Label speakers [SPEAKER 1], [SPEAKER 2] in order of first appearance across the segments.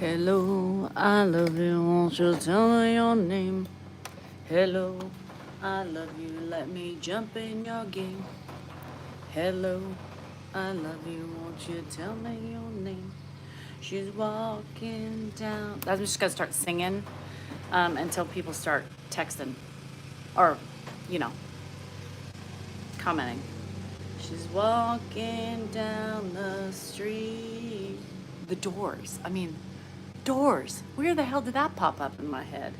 [SPEAKER 1] Hello, I love you, won't you tell me your name? Hello, I love you, let me jump in your game. Hello, I love you, won't you tell me your name? She's walking down. I'm just gonna start singing until people start texting or, you know, commenting. She's walking down the street. The Doors. Doors. Where the hell did that pop up in my head?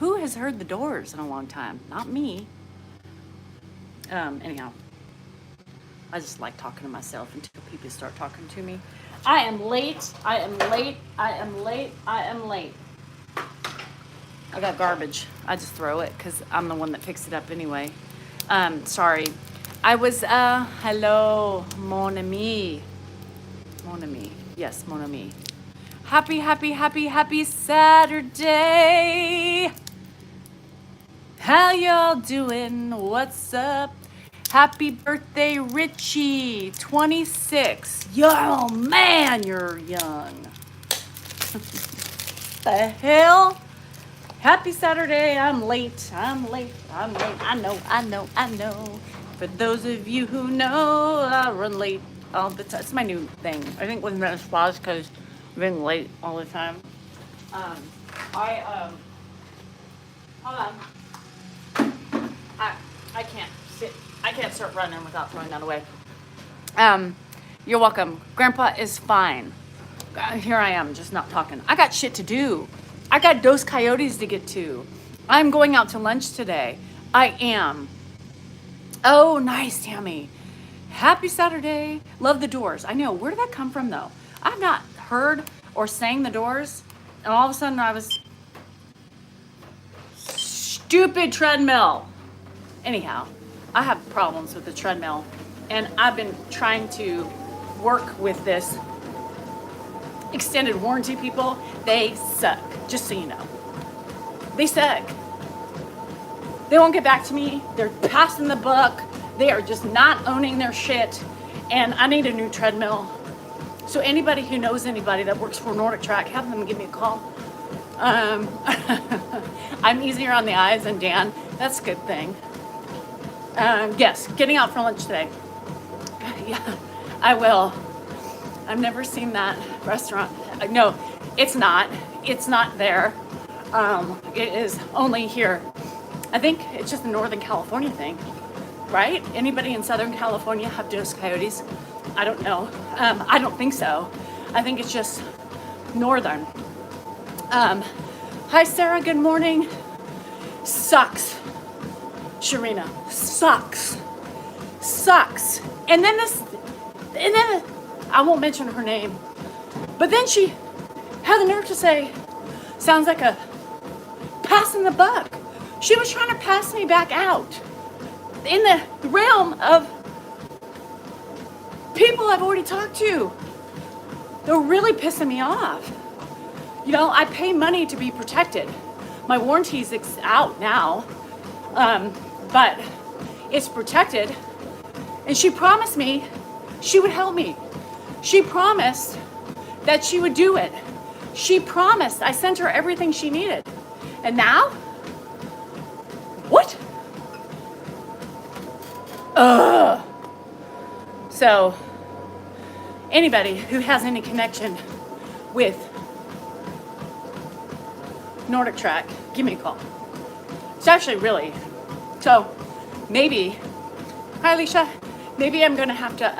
[SPEAKER 1] Who has heard the Doors in a long time? Not me. Anyhow, I just like talking to myself until people start talking to me. I am late. I am late. I am late. I am late. I got garbage. I just throw it because I'm the one that picks it up anyway. Sorry. I was, hello, mon ami. Mon ami. Yes, mon ami. Happy Saturday. How y'all doing? What's up? Happy birthday, Richie, 26. Yo, man, you're young. The hell? Happy Saturday. I'm late. I know. For those of you who know, I run late all the time. It's my new thing. I think with menopause because I've been late all the time. Hold on. I can't sit. I can't start running without throwing that away. You're welcome. Grandpa is fine. Here I am, just not talking. I got shit to do. I got Dos Coyotes to get to. I'm going out to lunch today. I am. Oh, nice, Tammy. Happy Saturday. Love the Doors. I know. Where did that come from, though? I've not heard or sang the Doors. And all of a sudden, I was... Stupid treadmill. Anyhow, I have problems with the treadmill. And I've been trying to work with this extended warranty people. They suck, just so you know. They suck. They won't get back to me. They're passing the buck. They are just not owning their shit. And I need a new treadmill. So anybody who knows anybody that works for Nordic Track, have them give me a call. I'm easier on the eyes than Dan. That's a good thing. Yes, getting out for lunch today. Yeah, I will. I've never seen that restaurant. No, it's not. It's not there. It is only here. I think it's just a Northern California thing, right? Anybody in Southern California have Dos Coyotes? I don't know. I don't think so. I think it's just Northern. Hi, Sarah. Good morning. Sucks. Sharina. Sucks. And then I won't mention her name, but then she had the nerve to say, sounds like a passing the buck. She was trying to pass me back out in the realm of people I've already talked to. They're really pissing me off. You know, I pay money to be protected. My warranty's out now, but it's protected. And she promised me she would help me. She promised that she would do it. She promised. I sent her everything she needed. And now? What? So, anybody who has any connection with Nordic Track, give me a call. It's actually really, so maybe, hi Alicia, maybe I'm gonna have to,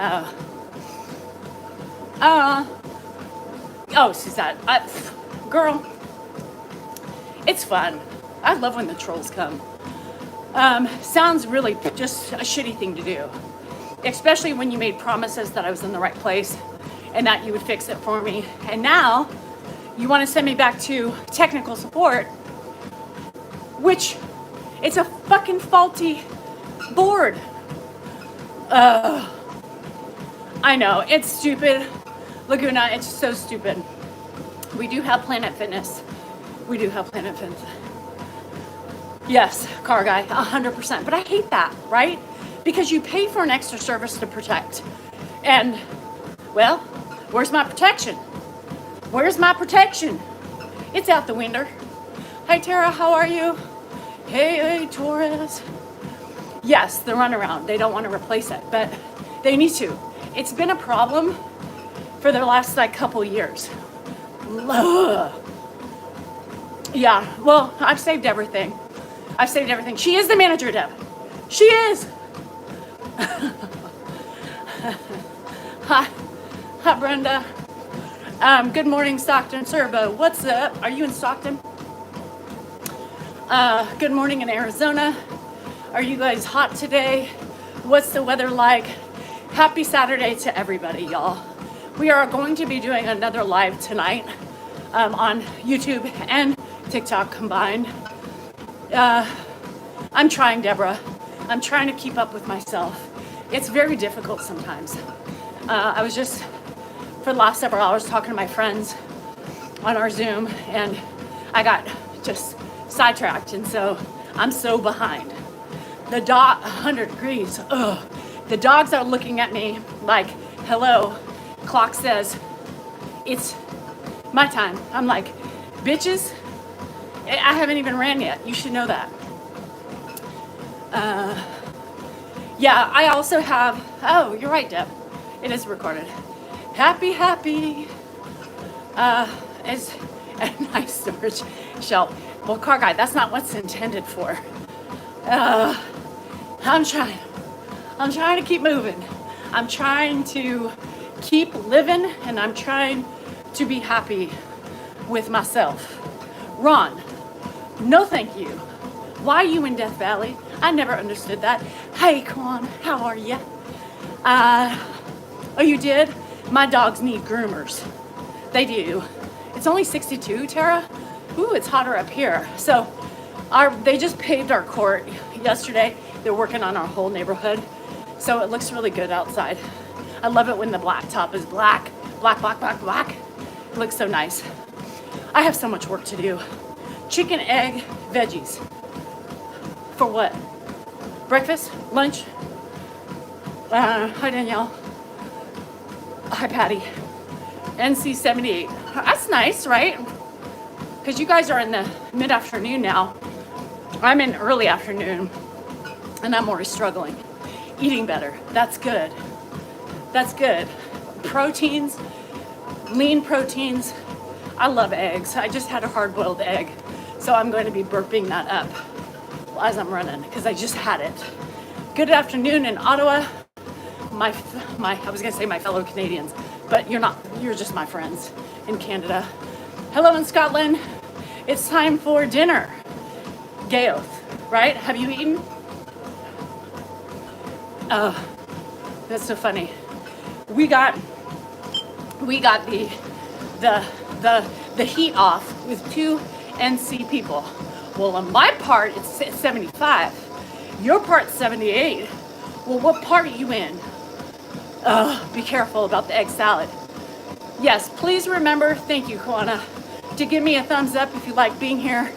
[SPEAKER 1] Suzette, girl, it's fun. I love when the trolls come. Sounds really just a shitty thing to do, especially when you made promises that I was in the right place and that you would fix it for me. And now you want to send me back to technical support, which it's a fucking faulty board. I know, it's stupid. Laguna, it's so stupid. We do have Planet Fitness. Yes, car guy, 100%. But I hate that, right? Because you pay for an extra service to protect. And, well, where's my protection? Where's my protection? It's out the window. Hi, Tara, how are you? Hey, Torres. Yes, the runaround. They don't want to replace it, but they need to. It's been a problem for the last like couple years. Ugh. Yeah, well, I've saved everything. She is the manager, Deb. She is. Hi, Brenda. Good morning, Stockton Serbo. What's up? Are you in Stockton? Good morning in Arizona. Are you guys hot today? What's the weather like? Happy Saturday to everybody, y'all. We are going to be doing another live tonight on YouTube and TikTok combined. I'm trying, Deborah. I'm trying to keep up with myself. It's very difficult sometimes. I was just, for the last several hours, talking to my friends on our Zoom, and I got just sidetracked, and so I'm so behind. The dog, 100 degrees, ugh. The dogs are looking at me like, hello, clock says it's my time. I'm like, bitches, I haven't even ran yet. You should know that. Yeah, I also have, oh, you're right, Deb. It is recorded. Happy. It's a nice storage shelf. Well, car guy, that's not what's intended for. I'm trying to keep moving. I'm trying to keep living, and I'm trying to be happy with myself. Ron, no thank you. Why are you in Death Valley? I never understood that. Hey, Quan, how are you? Oh, you did? My dogs need groomers. They do. It's only 62, Tara. Ooh, it's hotter up here. So they just paved our court yesterday. They're working on our whole neighborhood. So it looks really good outside. I love it when the blacktop is black. It looks so nice. I have so much work to do. Chicken, egg, veggies. For what? Breakfast? Lunch? Hi, Danielle. Hi, Patty. NC 78. That's nice, right? Because you guys are in the mid-afternoon now. I'm in early afternoon, and I'm already struggling. Eating better. That's good. Proteins, lean proteins. I love eggs. I just had a hard-boiled egg, so I'm going to be burping that up as I'm running because I just had it. Good afternoon in Ottawa. I was going to say my fellow Canadians, but you're not. You're just my friends in Canada. Hello in Scotland. It's time for dinner. Gaoth, right? Have you eaten? Oh, that's so funny. We got the heat off with 2 NC people. Well, on my part, it's 75. Your part's 78. Well, what part are you in? Be careful about the egg salad. Yes, please remember, thank you, Koana, to give me a thumbs up if you like being here.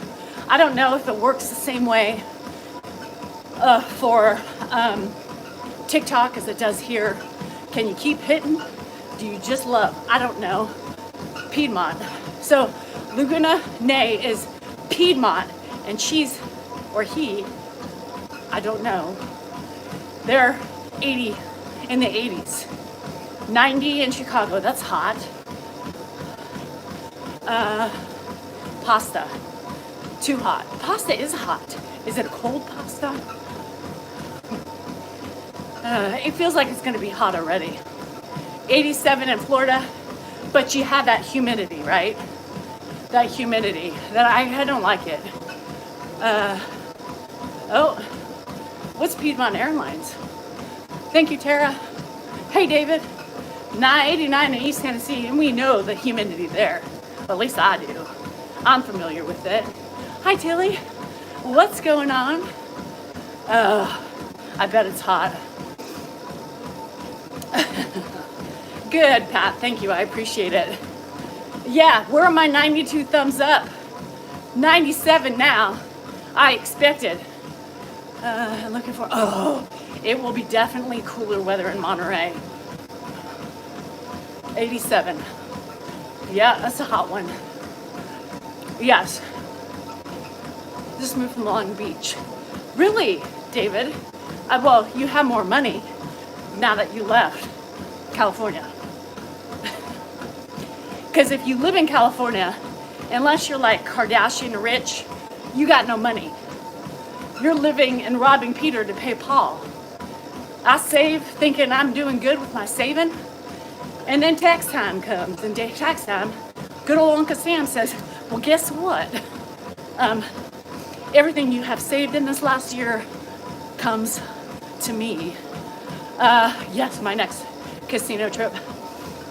[SPEAKER 1] I don't know if it works the same way for TikTok as it does here. Can you keep hitting? Do you just love? I don't know. Piedmont. So Laguna Nay is Piedmont, and she's, or he, I don't know. They're 80 in the 80s. 90 in Chicago, that's hot. Pasta, too hot. Pasta is hot. Is it a cold pasta? It feels like it's gonna be hot already. 87 in Florida, but you have that humidity, right? That humidity, that I don't like it. Oh, what's Piedmont Airlines? Thank you, Tara. Hey, David. 989 in East Tennessee, and we know the humidity there. At least I do. I'm familiar with it. Hi, Tilly. What's going on? I bet it's hot. Good, Pat. Thank you. I appreciate it. Yeah, where are my 92 thumbs up? 97 now. I expected. Looking for, it will be definitely cooler weather in Monterey. 87. Yeah, that's a hot one. Yes. Just moved from Long Beach. Really, David? Well, you have more money now that you left California. Because if you live in California, unless you're like Kardashian rich, you got no money. You're living and robbing Peter to pay Paul. I save thinking I'm doing good with my saving, and then tax time comes, and tax time, good old Uncle Sam says, well, guess what? Everything you have saved in this last year comes to me. Yes, my next casino trip.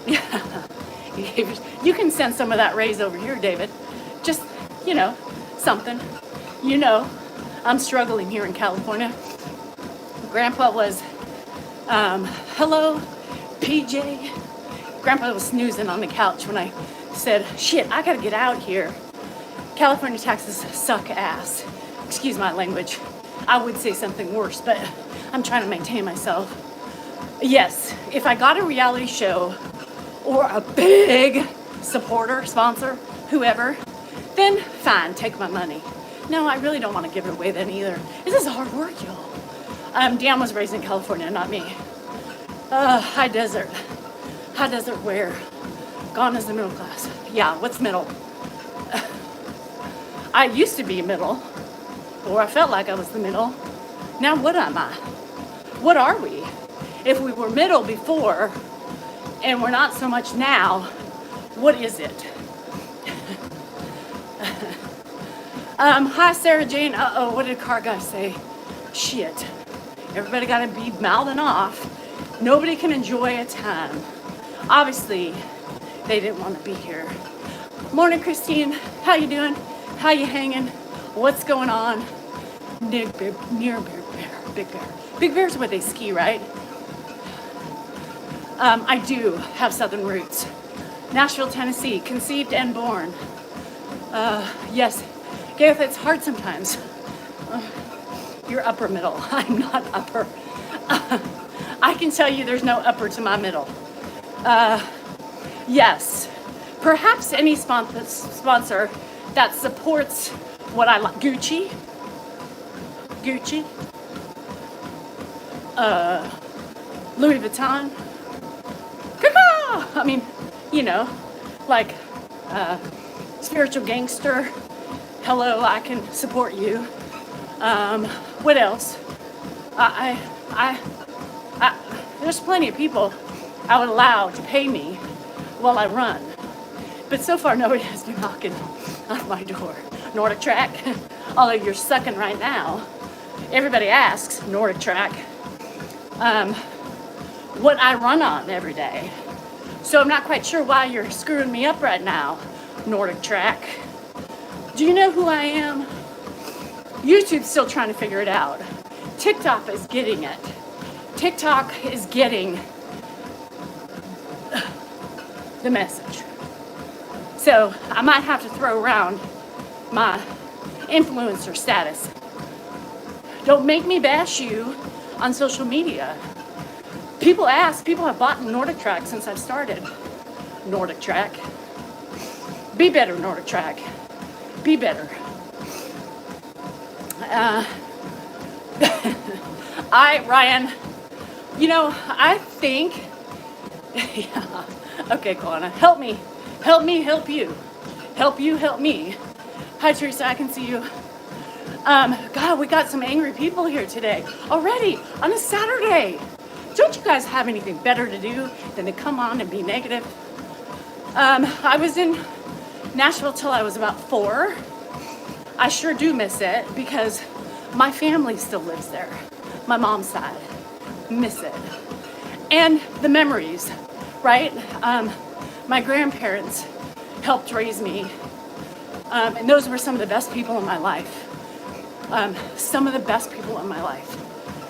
[SPEAKER 1] Yeah. You can send some of that raise over here, David. Just, something. I'm struggling here in California. Grandpa was, hello, PJ. Grandpa was snoozing on the couch when I said, shit, I gotta get out here. California taxes suck ass. Excuse my language. I would say something worse, but I'm trying to maintain myself. Yes, if I got a reality show or a big supporter, sponsor, whoever, then fine, take my money. No, I really don't want to give it away then either. This is hard work, y'all. Dan was raised in California, not me. High desert. High desert where? Gone is the middle class. Yeah, what's middle? I used to be middle, or I felt like I was the middle. Now what am I? What are we? If we were middle before, and we're not so much now, what is it? Hi, Sarah Jane. Uh-oh, what did car guy say? Shit. Everybody gotta be mouthing off. Nobody can enjoy a time. Obviously, they didn't want to be here. Morning, Christine. How you doing? How you hanging? What's going on? Big Bear. Big Bear's where they ski, right? I do have Southern roots. Nashville, Tennessee, conceived and born. Yes, Gareth, it's hard sometimes. You're upper middle. I'm not upper. I can tell you there's no upper to my middle. Yes, perhaps any sponsor that supports what I like. Gucci. Louis Vuitton. I mean, like spiritual gangster. Hello, I can support you. What else? There's plenty of people I would allow to pay me while I run. But so far, nobody has been knocking on my door. Nordic Track, although you're sucking right now. Everybody asks, Nordic Track, what I run on every day. So I'm not quite sure why you're screwing me up right now, Nordic Track. Do you know who I am? YouTube's still trying to figure it out. TikTok is getting it. TikTok is getting the message. So I might have to throw around my influencer status. Don't make me bash you on social media. People have bought Nordic Track since I've started. Nordic Track. Be better, Nordic Track. Be better. Ryan, I think, yeah. Okay, Kalana, help me, help you. Help you, help me. Hi, Teresa, I can see you. God, we got some angry people here today. Already, on a Saturday. Don't you guys have anything better to do than to come on and be negative? I was in Nashville till I was about 4. I sure do miss it because my family still lives there. My mom's side. Miss it. And the memories, right? My grandparents helped raise me. And those were some of the best people in my life. Some of the best people in my life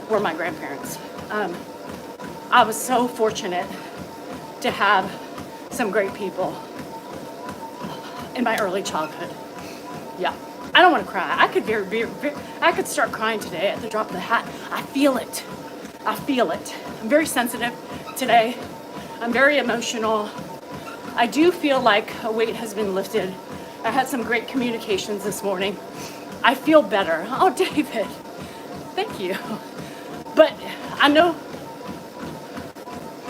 [SPEAKER 1] were my grandparents. I was so fortunate to have some great people in my early childhood. Yeah, I don't want to cry. I could start crying today at the drop of the hat. I feel it. I'm very sensitive today. I'm very emotional. I do feel like a weight has been lifted I had some great communications this morning. I feel better. Oh, David, thank you. But I know.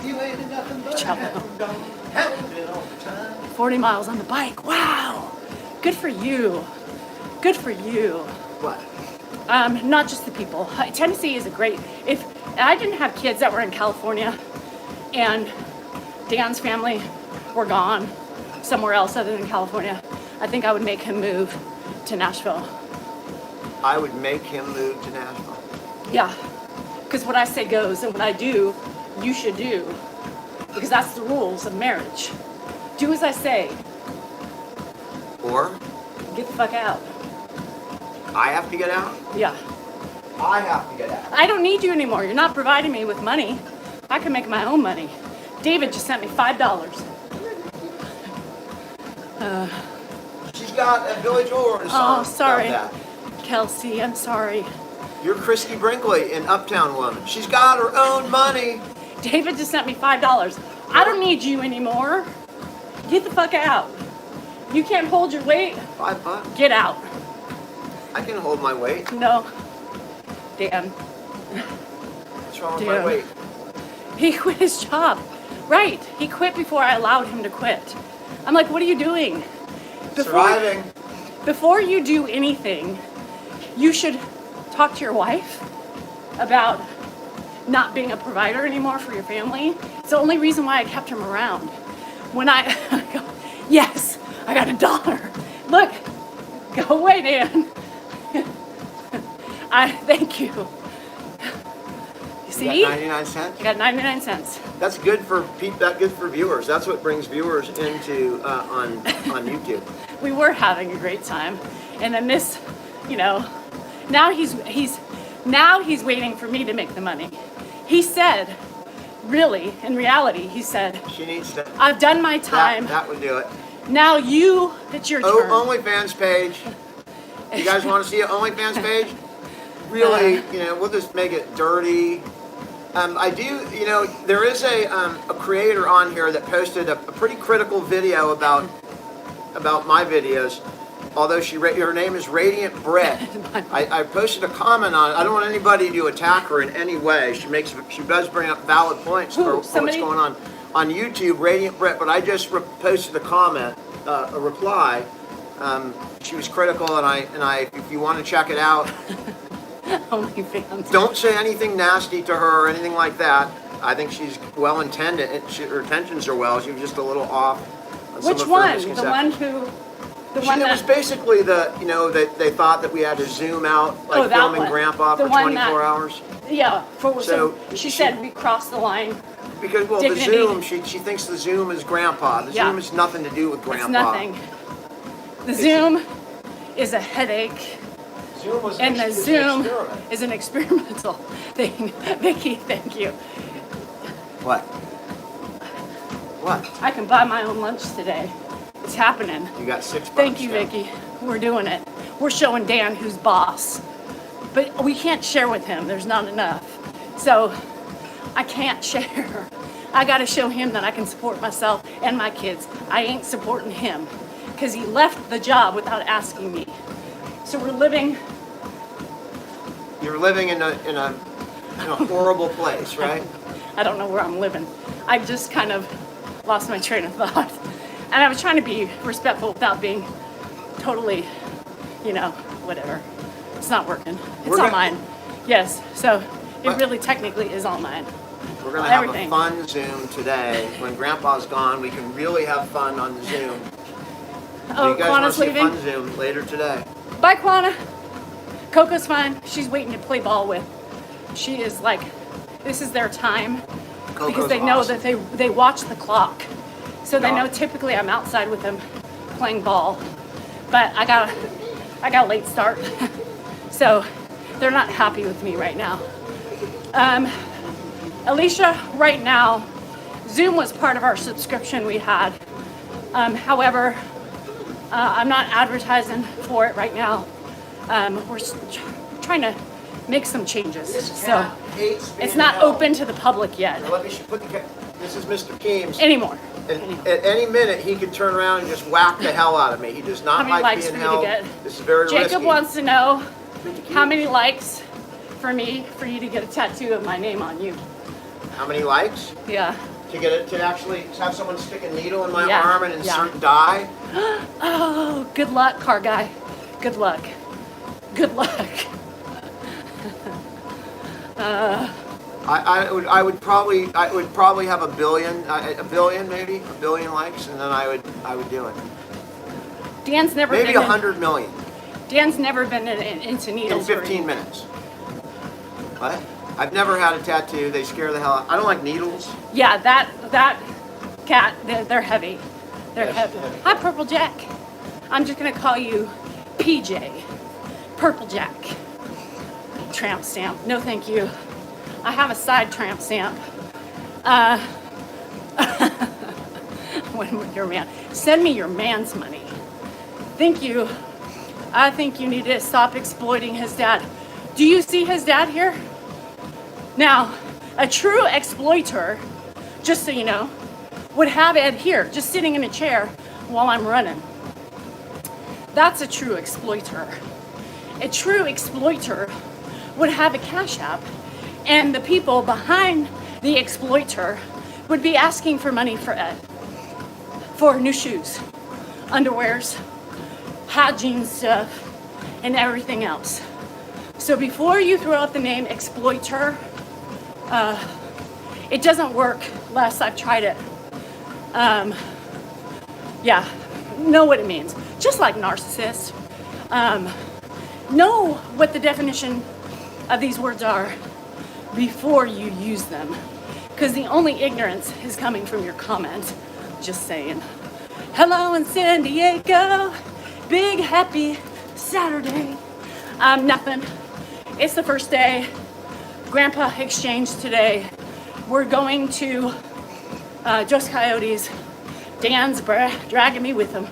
[SPEAKER 2] You ain't nothing but a hound dog, hounded all the time.
[SPEAKER 1] 40 miles on the bike. Wow. Good for you. Good for you.
[SPEAKER 2] What?
[SPEAKER 1] Not just the people. Tennessee is a great. If I didn't have kids that were in California, and Dan's family were gone somewhere else other than California, I think I would make him move to Nashville.
[SPEAKER 2] I would make him move to Nashville.
[SPEAKER 1] Yeah, because what I say goes, and what I do, you should do, because that's the rules of marriage. Do as I say.
[SPEAKER 2] Or
[SPEAKER 1] Get the fuck out.
[SPEAKER 2] I have to get out.
[SPEAKER 1] Yeah.
[SPEAKER 2] I have to get out.
[SPEAKER 1] I don't need you anymore. You're not providing me with money. I can make my own money. David just sent me $5.
[SPEAKER 2] She's got a Billy Joel song.
[SPEAKER 1] Oh, sorry.
[SPEAKER 2] About that.
[SPEAKER 1] Kelsey, I'm sorry.
[SPEAKER 2] You're Christy Brinkley in Uptown Woman. She's got her own money.
[SPEAKER 1] David just sent me $5. I don't need you anymore. Get the fuck out. You can't hold your weight.
[SPEAKER 2] $5.
[SPEAKER 1] Get out.
[SPEAKER 2] I can hold my weight.
[SPEAKER 1] No. Dan.
[SPEAKER 2] What's wrong with my weight?
[SPEAKER 1] He quit his job. Right. He quit before I allowed him to quit. I'm like, what are you doing?
[SPEAKER 2] Surviving.
[SPEAKER 1] Before you do anything, you should talk to your wife about not being a provider anymore for your family. It's the only reason why I kept him around. When I go, yes, I got $1. Look, go away, Dan. Thank you. See?
[SPEAKER 2] You got 99 cents?
[SPEAKER 1] I got 99 cents.
[SPEAKER 2] That's good for viewers. That's what brings viewers into on YouTube.
[SPEAKER 1] We were having a great time, and then this, now he's waiting for me to make the money. He said, really, in reality, he said,
[SPEAKER 2] She needs to.
[SPEAKER 1] I've done my time.
[SPEAKER 2] That would do it.
[SPEAKER 1] Now it's your turn.
[SPEAKER 2] OnlyFans page. You guys want to see an OnlyFans page? Really, we'll just make it dirty. I do, there is a creator on here that posted a pretty critical video about my videos. Although her name is Radiant Brit. I posted a comment on it. I don't want anybody to attack her in any way. She does bring up valid points for what's going on YouTube, Radiant Brit. But I just posted a comment, a reply. She was critical, and I if you want to check it out.
[SPEAKER 1] OnlyFans.
[SPEAKER 2] Don't say anything nasty to her or anything like that. I think she's well intended. Her intentions are well. She was just a little off.
[SPEAKER 1] Which one? The one who.
[SPEAKER 2] It was basically that they thought that we had to zoom out, like filming Grandpa for 24 hours.
[SPEAKER 1] Yeah. So she said we crossed the line.
[SPEAKER 2] Because the Zoom, she thinks the Zoom is Grandpa. The Zoom has nothing to do with Grandpa.
[SPEAKER 1] It's nothing. The Zoom is a headache. And the Zoom is an experimental thing. Vicky, thank you.
[SPEAKER 2] What?
[SPEAKER 1] I can buy my own lunch today. It's happening.
[SPEAKER 2] You got $6.
[SPEAKER 1] Thank you, Vicky. We're doing it. We're showing Dan who's boss. But we can't share with him. There's not enough. So I can't share. I got to show him that I can support myself and my kids. I ain't supporting him because he left the job without asking me. So we're living.
[SPEAKER 2] You're living in a horrible place, right?
[SPEAKER 1] I don't know where I'm living. I just kind of lost my train of thought. And I was trying to be respectful without being totally, whatever. It's not working. It's all mine. Yes. So it really technically is all mine.
[SPEAKER 2] We're going to have a fun Zoom today. When Grandpa's gone, we can really have fun on the Zoom. So you guys want to see a fun Zoom later today.
[SPEAKER 1] Bye, Quana. Coco's fine. She's waiting to play ball with. She is like, this is their time.
[SPEAKER 2] Coco's
[SPEAKER 1] because they know that they watch the clock. So they know typically I'm outside with them playing ball. But I got a late start. So they're not happy with me right now. Alicia, right now, Zoom was part of our subscription we had. However, I'm not advertising for it right now. We're trying to make some changes. So it's not open to the public yet.
[SPEAKER 2] This is Mr. Keems.
[SPEAKER 1] Anymore.
[SPEAKER 2] And
[SPEAKER 1] Anyhow.
[SPEAKER 2] at any minute, he could turn around and just whack the hell out of me. He does
[SPEAKER 1] How
[SPEAKER 2] not
[SPEAKER 1] many
[SPEAKER 2] like
[SPEAKER 1] likes
[SPEAKER 2] being
[SPEAKER 1] for you to
[SPEAKER 2] held.
[SPEAKER 1] get?
[SPEAKER 2] This is very risky.
[SPEAKER 1] Jacob wants to know how many likes for you to get a tattoo of my name on you.
[SPEAKER 2] How many likes?
[SPEAKER 1] Yeah.
[SPEAKER 2] To get it, to actually have someone stick a needle in my
[SPEAKER 1] Yeah,
[SPEAKER 2] arm and insert dye?
[SPEAKER 1] Oh, good luck, car guy. Good luck. Good luck.
[SPEAKER 2] I would probably have a billion likes, and then I would do it.
[SPEAKER 1] Dan's never
[SPEAKER 2] Maybe
[SPEAKER 1] been
[SPEAKER 2] 100 million
[SPEAKER 1] Dan's never been into
[SPEAKER 2] in
[SPEAKER 1] needles.
[SPEAKER 2] 15 minutes. What? I've never had a tattoo. They scare the hell out. I don't like needles.
[SPEAKER 1] Yeah, that cat, they're heavy. They're
[SPEAKER 2] Yes,
[SPEAKER 1] heavy.
[SPEAKER 2] heavy.
[SPEAKER 1] Hi, Purple Jack. I'm just gonna call you PJ. Purple Jack. Tramp stamp. No, thank you. I have a side tramp stamp. When your man, send me your man's money. Thank you. I think you need to stop exploiting his dad. Do you see his dad here? Now, a true exploiter, just so you know, would have Ed here, just sitting in a chair while I'm running. That's a true exploiter. A true exploiter would have a cash app, and the people behind the exploiter would be asking for money for Ed, for new shoes, underwears, hygiene stuff, and everything else. So before you throw out the name exploiter, it doesn't work unless I've tried it. Yeah, know what it means. Just like narcissist. Know what the definition of these words are before you use them. Because the only ignorance is coming from your comments. Just saying. Hello in San Diego. Big happy Saturday. Nothing. It's the first day. Grandpa exchanged today. We're going to Dos Coyotes. Dan's dragging me with him.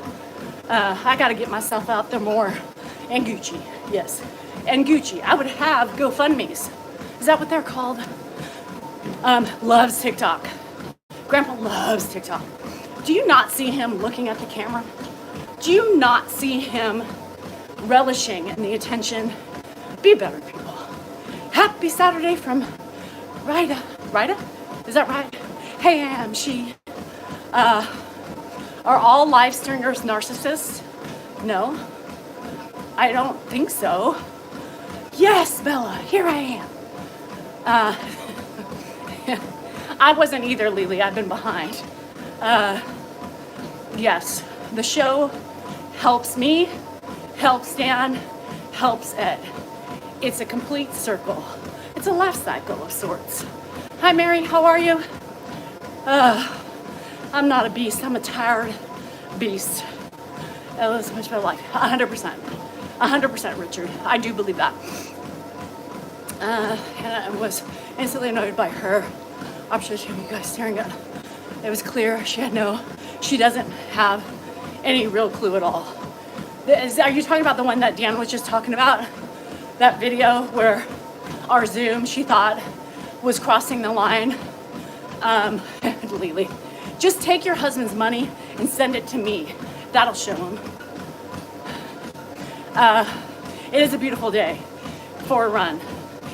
[SPEAKER 1] I gotta get myself out there more. And Gucci, yes. And Gucci. I would have GoFundMe's. Is that what they're called? Loves TikTok. Grandpa loves TikTok. Do you not see him looking at the camera? Do you not see him relishing in the attention? Be better, people. Happy Saturday from Rida. Rida? Is that right? Hey, am she. Are all live streamers narcissists? No. I don't think so. Yes, Bella, here I am. I wasn't either, Lily. I've been behind. Yes, the show helps me, helps Dan, helps Ed. It's a complete circle. It's a life cycle of sorts. Hi, Mary. How are you? I'm not a beast. I'm a tired beast. That was much of my life. 100%. 100%, Richard. I do believe that. And I was instantly annoyed by her obsession. You guys staring at. It was clear she doesn't have any real clue at all. Are you talking about the one that Dan was just talking about? That video where our Zoom, she thought, was crossing the line? Lily, just take your husband's money and send it to me. That'll show him. It is a beautiful day for a run.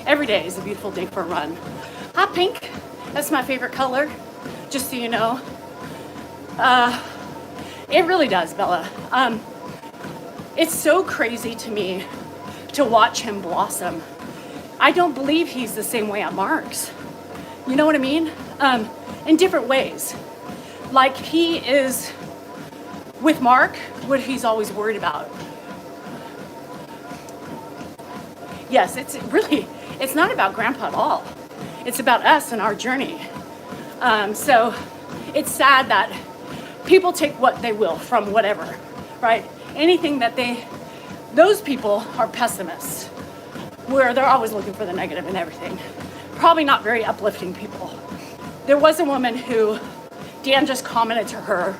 [SPEAKER 1] Every day is a beautiful day for a run. Hot pink, that's my favorite color, just so you know. It really does, Bella. It's so crazy to me to watch him blossom. I don't believe he's the same way at Mark's. You know what I mean? In different ways. Like he is with Mark, what he's always worried about. Yes, it's not about Grandpa at all. It's about us and our journey. So it's sad that people take what they will from whatever, right? Anything that those people are pessimists, where they're always looking for the negative in everything. Probably not very uplifting people. There was a woman who Dan just commented to her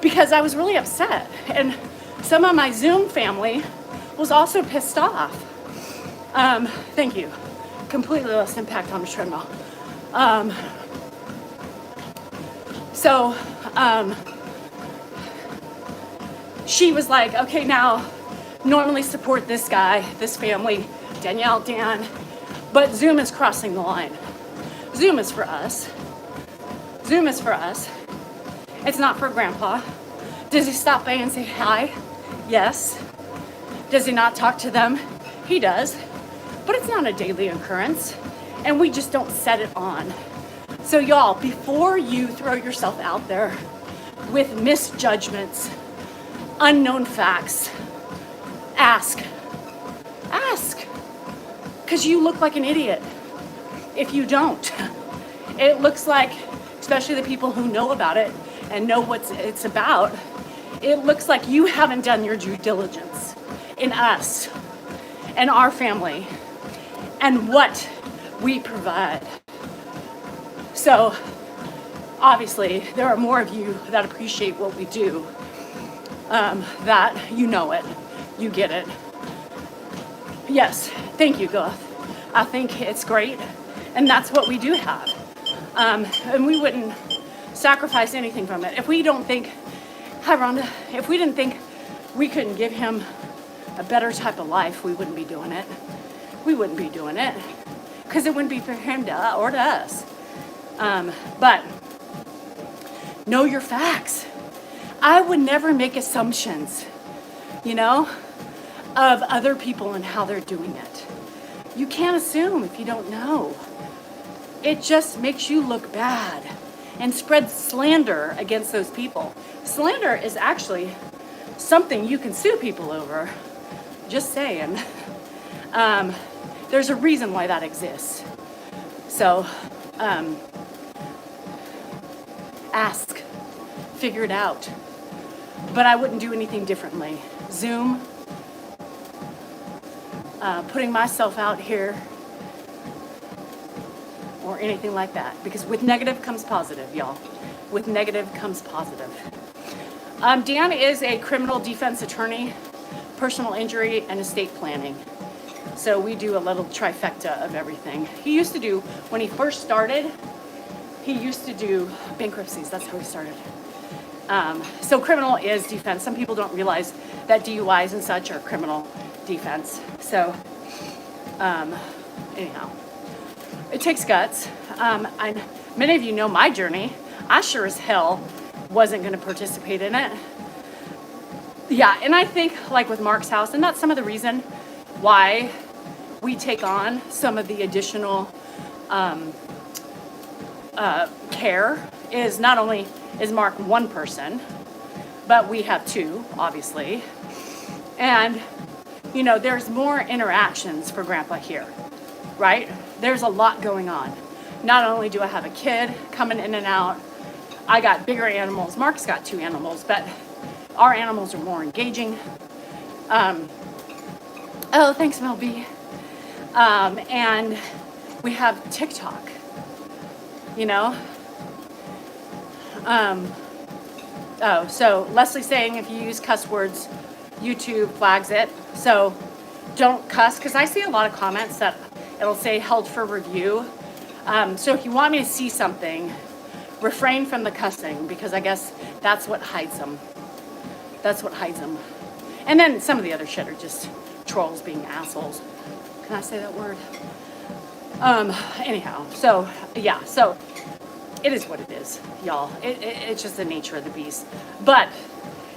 [SPEAKER 1] because I was really upset. And some of my Zoom family was also pissed off. Thank you. Completely less impact on the treadmill. So she was like, okay, now normally support this guy, this family, Danielle, Dan, but Zoom is crossing the line. Zoom is for us. Zoom is for us. It's not for Grandpa. Does he stop by and say hi? Yes. Does he not talk to them? He does. But it's not a daily occurrence, and we just don't set it on. So y'all, before you throw yourself out there with misjudgments, unknown facts, ask. Ask. Because you look like an idiot if you don't. It looks like, especially the people who know about it and know what it's about, it looks like you haven't done your due diligence in us and our family and what we provide. So obviously there are more of you that appreciate what we do, that you know it, you get it. Yes, thank you, Goth. I think it's great, and that's what we do have. And we wouldn't sacrifice anything from it. If we don't think, hi Rhonda, if we didn't think we couldn't give him a better type of life, we wouldn't be doing it. We wouldn't be doing it, because it wouldn't be for him or to us. But know your facts. I would never make assumptions, of other people and how they're doing it. You can't assume if you don't know. It just makes you look bad and spreads slander against those people. Slander is actually something you can sue people over. Just saying. There's a reason why that exists. So, ask, figure it out. But I wouldn't do anything differently. Zoom, putting myself out here, or anything like that. Because with negative comes positive, y'all. With negative comes positive. Dan is a criminal defense attorney, personal injury, and estate planning. So we do a little trifecta of everything. He used to do, when he first started, he used to do bankruptcies. That's how he started. So criminal is defense. Some people don't realize that DUIs and such are criminal defense. So anyhow, it takes guts. Many of you know my journey. I sure as hell wasn't going to participate in it. Yeah, and I think like with Mark's house, and that's some of the reason why we take on some of the additional care is not only is Mark one person, but we have two, obviously. And, there's more interactions for Grandpa here, right? There's a lot going on. Not only do I have a kid coming in and out, I got bigger animals. Mark's got 2 animals, but our animals are more engaging. Oh, thanks, Mel B. And we have TikTok, Oh, so Leslie's saying if you use cuss words, YouTube flags it. So don't cuss, because I see a lot of comments that it'll say held for review. So if you want me to see something, refrain from the cussing, because I guess that's what hides them. That's what hides them. And then some of the other shit are just trolls being assholes. Can I say that word? Anyhow, so yeah, so it is what it is, y'all. It's just the nature of the beast. But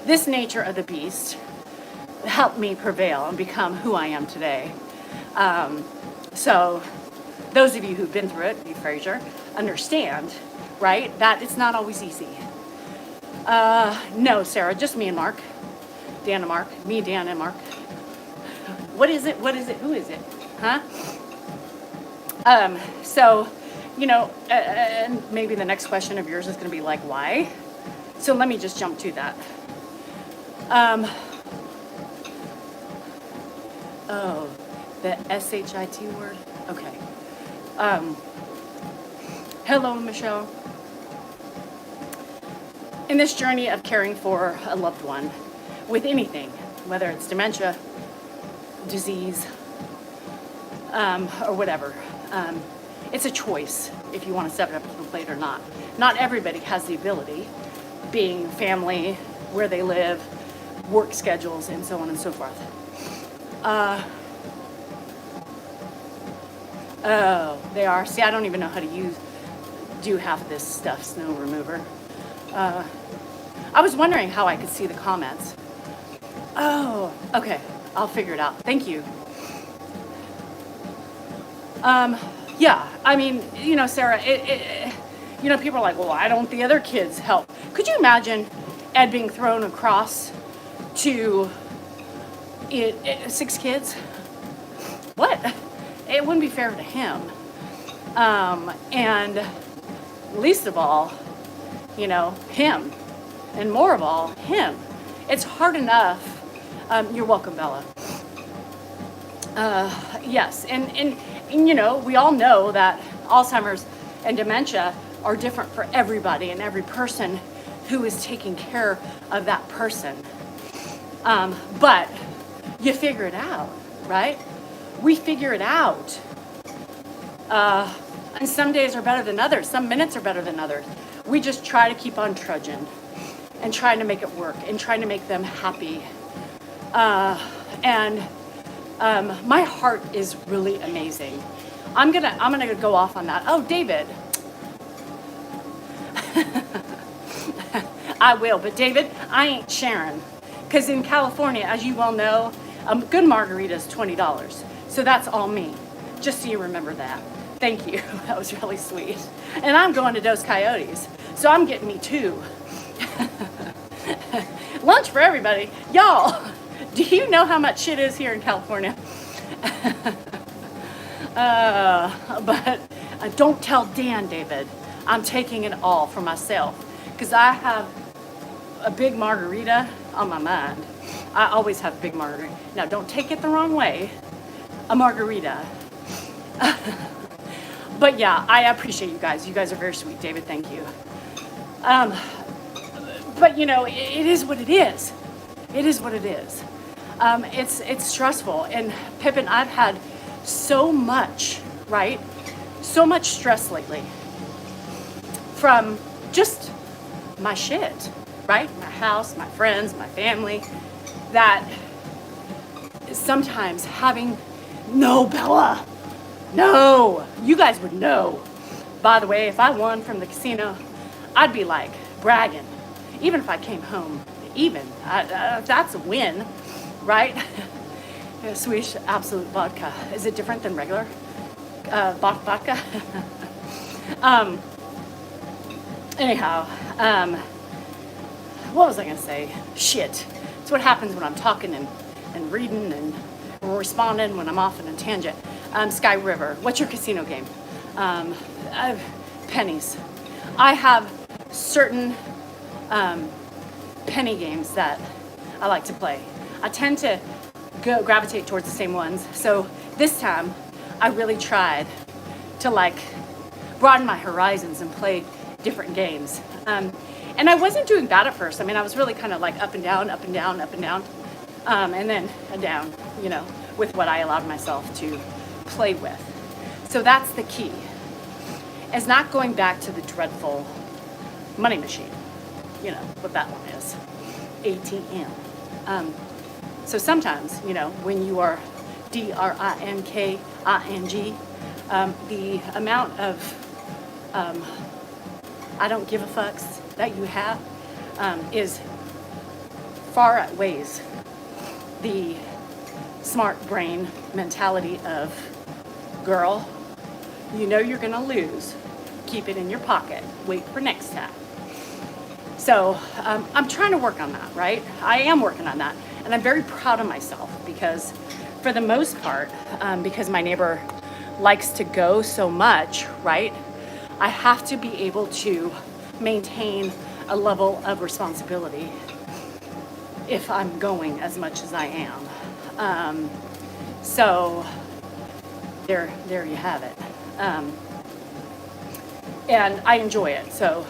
[SPEAKER 1] this nature of the beast helped me prevail and become who I am today. So those of you who've been through it, B. Fraser, understand, right, that it's not always easy. No, Sarah, just me and Mark. Dan and Mark. Me, Dan, and Mark. What is it? What is it? Who is it? Huh? So, and maybe the next question of yours is going to be like, why? So let me just jump to that. Oh, the SHIT word? Okay. Hello, Michelle. In this journey of caring for a loved one with anything, whether it's dementia, disease, or whatever, it's a choice if you want to step up to the plate or not. Not everybody has the ability, being family, where they live, work schedules, and so on and so forth. Oh, they are. See, I don't even know how to do half of this stuff, snow remover. I was wondering how I could see the comments. Oh, okay. I'll figure it out. Thank you. Yeah, I mean, you know, Sarah, you know, people are like, well, why don't the other kids help? Could you imagine Ed being thrown across to 6 kids? What? It wouldn't be fair to him. And least of all, you know, him. And more of all, him. It's hard enough. You're welcome, Bella. Yes, and you know, we all know that Alzheimer's and dementia are different for everybody and every person who is taking care of that person. But you figure it out, right? We figure it out. And some days are better than others. Some minutes are better than others. We just try to keep on trudging and trying to make it work and trying to make them happy. My heart is really amazing. I'm gonna go off on that. Oh, David. I will, but David, I ain't sharing. Because in California, as you well know, a good margarita is $20. So that's all me. Just so you remember that. Thank you. That was really sweet. And I'm going to Dos Coyotes. So I'm getting me 2. Lunch for everybody. Y'all, do you know how much shit is here in California? But don't tell Dan, David. I'm taking it all for myself. Because I have a big margarita on my mind. I always have a big margarita. Now, don't take it the wrong way. A margarita. But yeah, I appreciate you guys. You guys are very sweet, David. Thank you. But you know, it is what it is. It is what it is. It's stressful. And Pippin, I've had so much, right? So much stress lately from just my shit, right? My house, my friends, my family, that sometimes having, no, Bella, no, you guys would know. By the way, if I won from the casino, I'd be like bragging. Even if I came home, that's a win, right? Swedish Absolute vodka. Is it different than regular vodka? Anyhow, what was I gonna say? Shit. It's what happens when I'm talking and reading and responding when I'm off on a tangent. Sky River. What's your casino game? Pennies. I have certain penny games that I like to play. I tend to gravitate towards the same ones. So this time, I really tried to like broaden my horizons and play different games. And I wasn't doing bad at first. I mean, I was really kind of like up and down, up and down, up and down, and then down, you know, with what I allowed myself to play with. So that's the key. It's not going back to the dreadful money machine. You know what that one is, ATM. So sometimes, you know, when you are DRINKING, the amount of I don't give a fucks that you have is far outweighs the smart brain mentality of, girl, you know you're gonna lose, keep it in your pocket, wait for next time. So I'm trying to work on that, right? I am working on that, and I'm very proud of myself because for the most part, because my neighbor likes to go so much, right? I have to be able to maintain a level of responsibility if I'm going as much as I am. So there you have it. And I enjoy it. So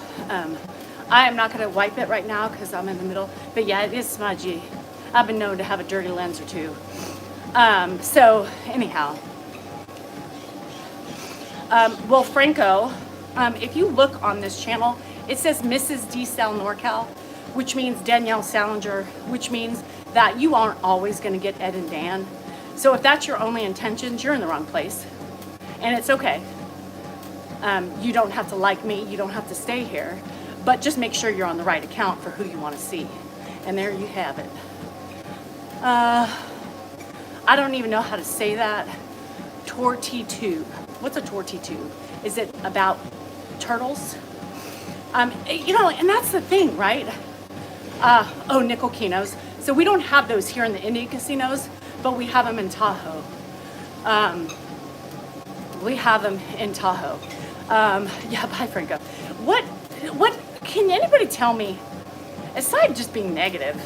[SPEAKER 1] I am not going to wipe it right now because I'm in the middle. But yeah, it is smudgy. I've been known to have a dirty lens or two. So anyhow. Well, Franco, If you look on this channel, it says Mrs. D. Sal NorCal, which means Danielle Salinger, which means that you aren't always going to get Ed and Dan. So if that's your only intentions, you're in the wrong place. And it's okay. You don't have to like me. You don't have to stay here. But just make sure you're on the right account for who you want to see. And there you have it. I don't even know how to say that. Tortitude. What's a tortitude? Is it about turtles? You know, and that's the thing, right? Nickel Kinos. So we don't have those here in the Indian casinos, but we have them in Tahoe. We have them in Tahoe. Yeah, bye, Franco. What, can anybody tell me, aside just being negative,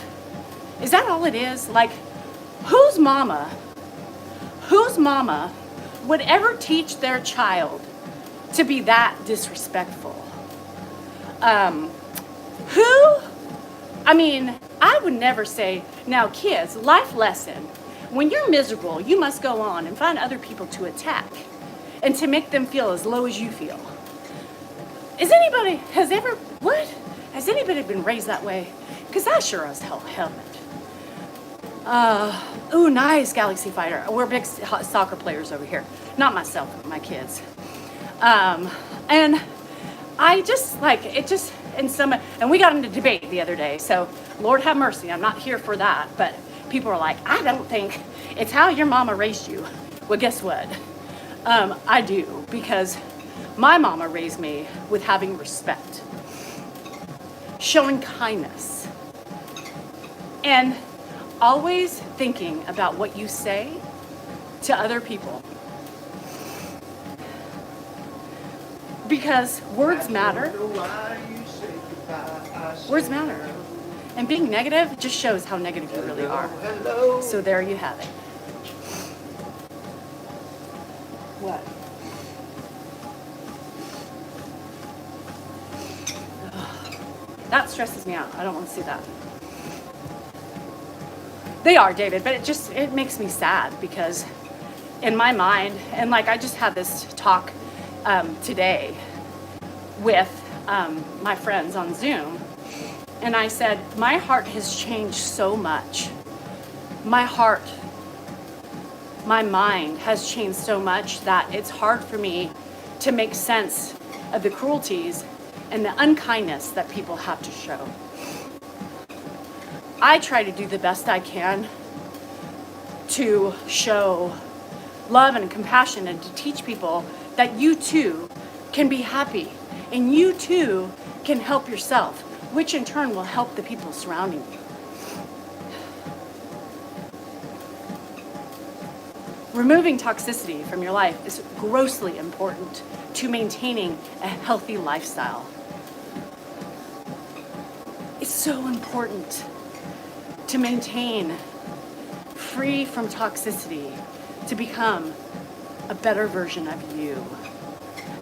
[SPEAKER 1] is that all it is? Like, whose mama would ever teach their child to be that disrespectful? I would never say, now kids, life lesson, when you're miserable, you must go on and find other people to attack and to make them feel as low as you feel. Has anybody been raised that way? Because I sure as hell haven't. Nice, Galaxy Fighter. We're big soccer players over here. Not myself, but my kids. And I just and we got into debate the other day, so Lord have mercy, I'm not here for that, but people are like, I don't think it's how your mama raised you. Well, guess what? I do, because my mama raised me with having respect, showing kindness, and always thinking about what you say to other people. Because words matter. Words matter. And being negative just shows how negative you really are. So there you have it. What? That stresses me out. I don't want to see that. They are, David, but it makes me sad because in my mind, and like I just had this talk today with my friends on Zoom, and I said, my heart has changed so much. My mind has changed so much that it's hard for me to make sense of the cruelties and the unkindness that people have to show. I try to do the best I can to show love and compassion and to teach people that you too can be happy and you too can help yourself, which in turn will help the people surrounding you. Removing toxicity from your life is grossly important to maintaining a healthy lifestyle. It's so important to maintain free from toxicity, to become a better version of you.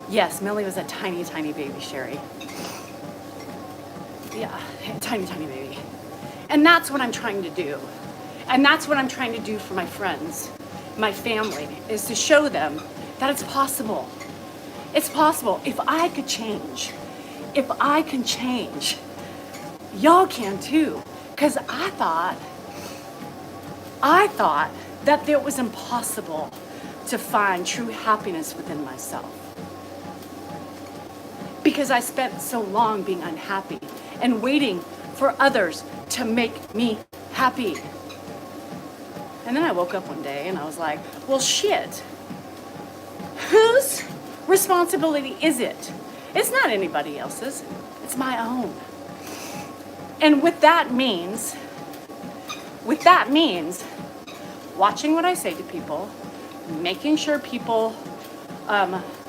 [SPEAKER 1] Yes, Millie was a tiny, tiny baby, Sherry. Yeah, tiny, tiny baby. And that's what I'm trying to do. And that's what I'm trying to do for my friends, my family, is to show them that it's possible. It's possible. If I could change, if I can change, y'all can too. Because I thought that it was impossible to find true happiness within myself. Because I spent so long being unhappy and waiting for others to make me happy. And then I woke up one day and I was like, well, shit. Whose responsibility is it? It's not anybody else's. It's my own. And what that means, watching what I say to people, making sure people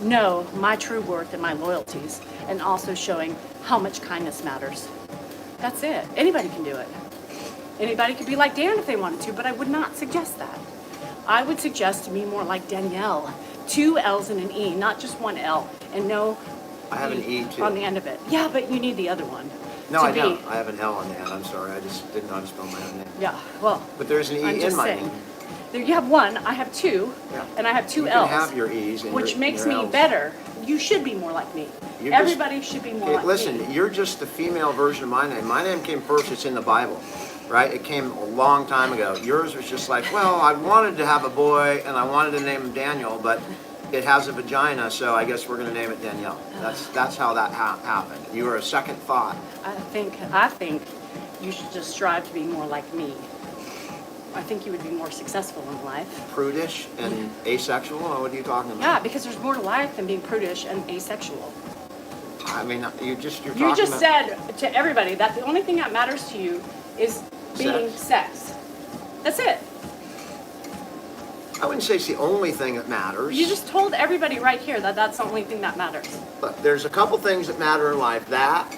[SPEAKER 1] know my true worth and my loyalties, and also showing how much kindness matters. That's it. Anybody can do it. Anybody could be like Dan if they wanted to, but I would not suggest that. I would suggest to be more like Danielle. 2 L's and an E, not just 1 L, and no
[SPEAKER 2] I have an E too.
[SPEAKER 1] on the end of it. Yeah, but you need the other one.
[SPEAKER 2] No, I don't. I have an L on the end. I'm sorry. I just didn't know how to spell my own name.
[SPEAKER 1] Yeah, well.
[SPEAKER 2] But there's an E
[SPEAKER 1] I'm
[SPEAKER 2] in
[SPEAKER 1] just
[SPEAKER 2] my
[SPEAKER 1] saying.
[SPEAKER 2] name.
[SPEAKER 1] You have one, I have two,
[SPEAKER 2] Yeah.
[SPEAKER 1] and I have two
[SPEAKER 2] You
[SPEAKER 1] L's.
[SPEAKER 2] can have your E's and
[SPEAKER 1] which
[SPEAKER 2] your,
[SPEAKER 1] makes
[SPEAKER 2] your
[SPEAKER 1] me
[SPEAKER 2] L's.
[SPEAKER 1] better. You should be more like me.
[SPEAKER 2] You're just-
[SPEAKER 1] Everybody should be more
[SPEAKER 2] Okay,
[SPEAKER 1] like
[SPEAKER 2] listen,
[SPEAKER 1] me.
[SPEAKER 2] you're just the female version of my name. My name came first. It's in the Bible, right? It came a long time ago. Yours was just like, well, I wanted to have a boy and I wanted to name him Daniel, but it has a vagina, so I guess we're going to name it Danielle. That's how that happened. You were a second thought.
[SPEAKER 1] I think you should just strive to be more like me. I think you would be more successful in life.
[SPEAKER 2] Prudish and asexual? Or what are you talking about?
[SPEAKER 1] Yeah, because there's more to life than being prudish and asexual.
[SPEAKER 2] I mean, you're
[SPEAKER 1] You
[SPEAKER 2] talking
[SPEAKER 1] just
[SPEAKER 2] about...
[SPEAKER 1] said to everybody that the only thing that matters to you is being sex. That's it.
[SPEAKER 2] I wouldn't say it's the only thing that matters.
[SPEAKER 1] You just told everybody right here that that's the only thing that matters.
[SPEAKER 2] Look, there's a couple things that matter in life. That,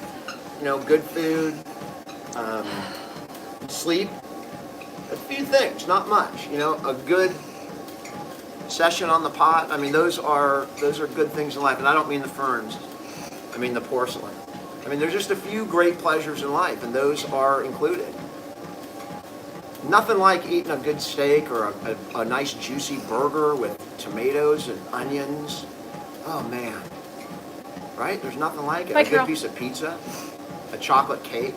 [SPEAKER 2] good food, sleep, a few things, not much. A good session on the pot. I mean, those are good things in life. And I don't mean the ferns. I mean the porcelain. I mean, there's just a few great pleasures in life, and those are included. Nothing like eating a good steak or a nice juicy burger with tomatoes and onions. Oh man. Right? There's nothing like it.
[SPEAKER 1] Bye,
[SPEAKER 2] a good
[SPEAKER 1] Carol.
[SPEAKER 2] piece of pizza, a chocolate cake,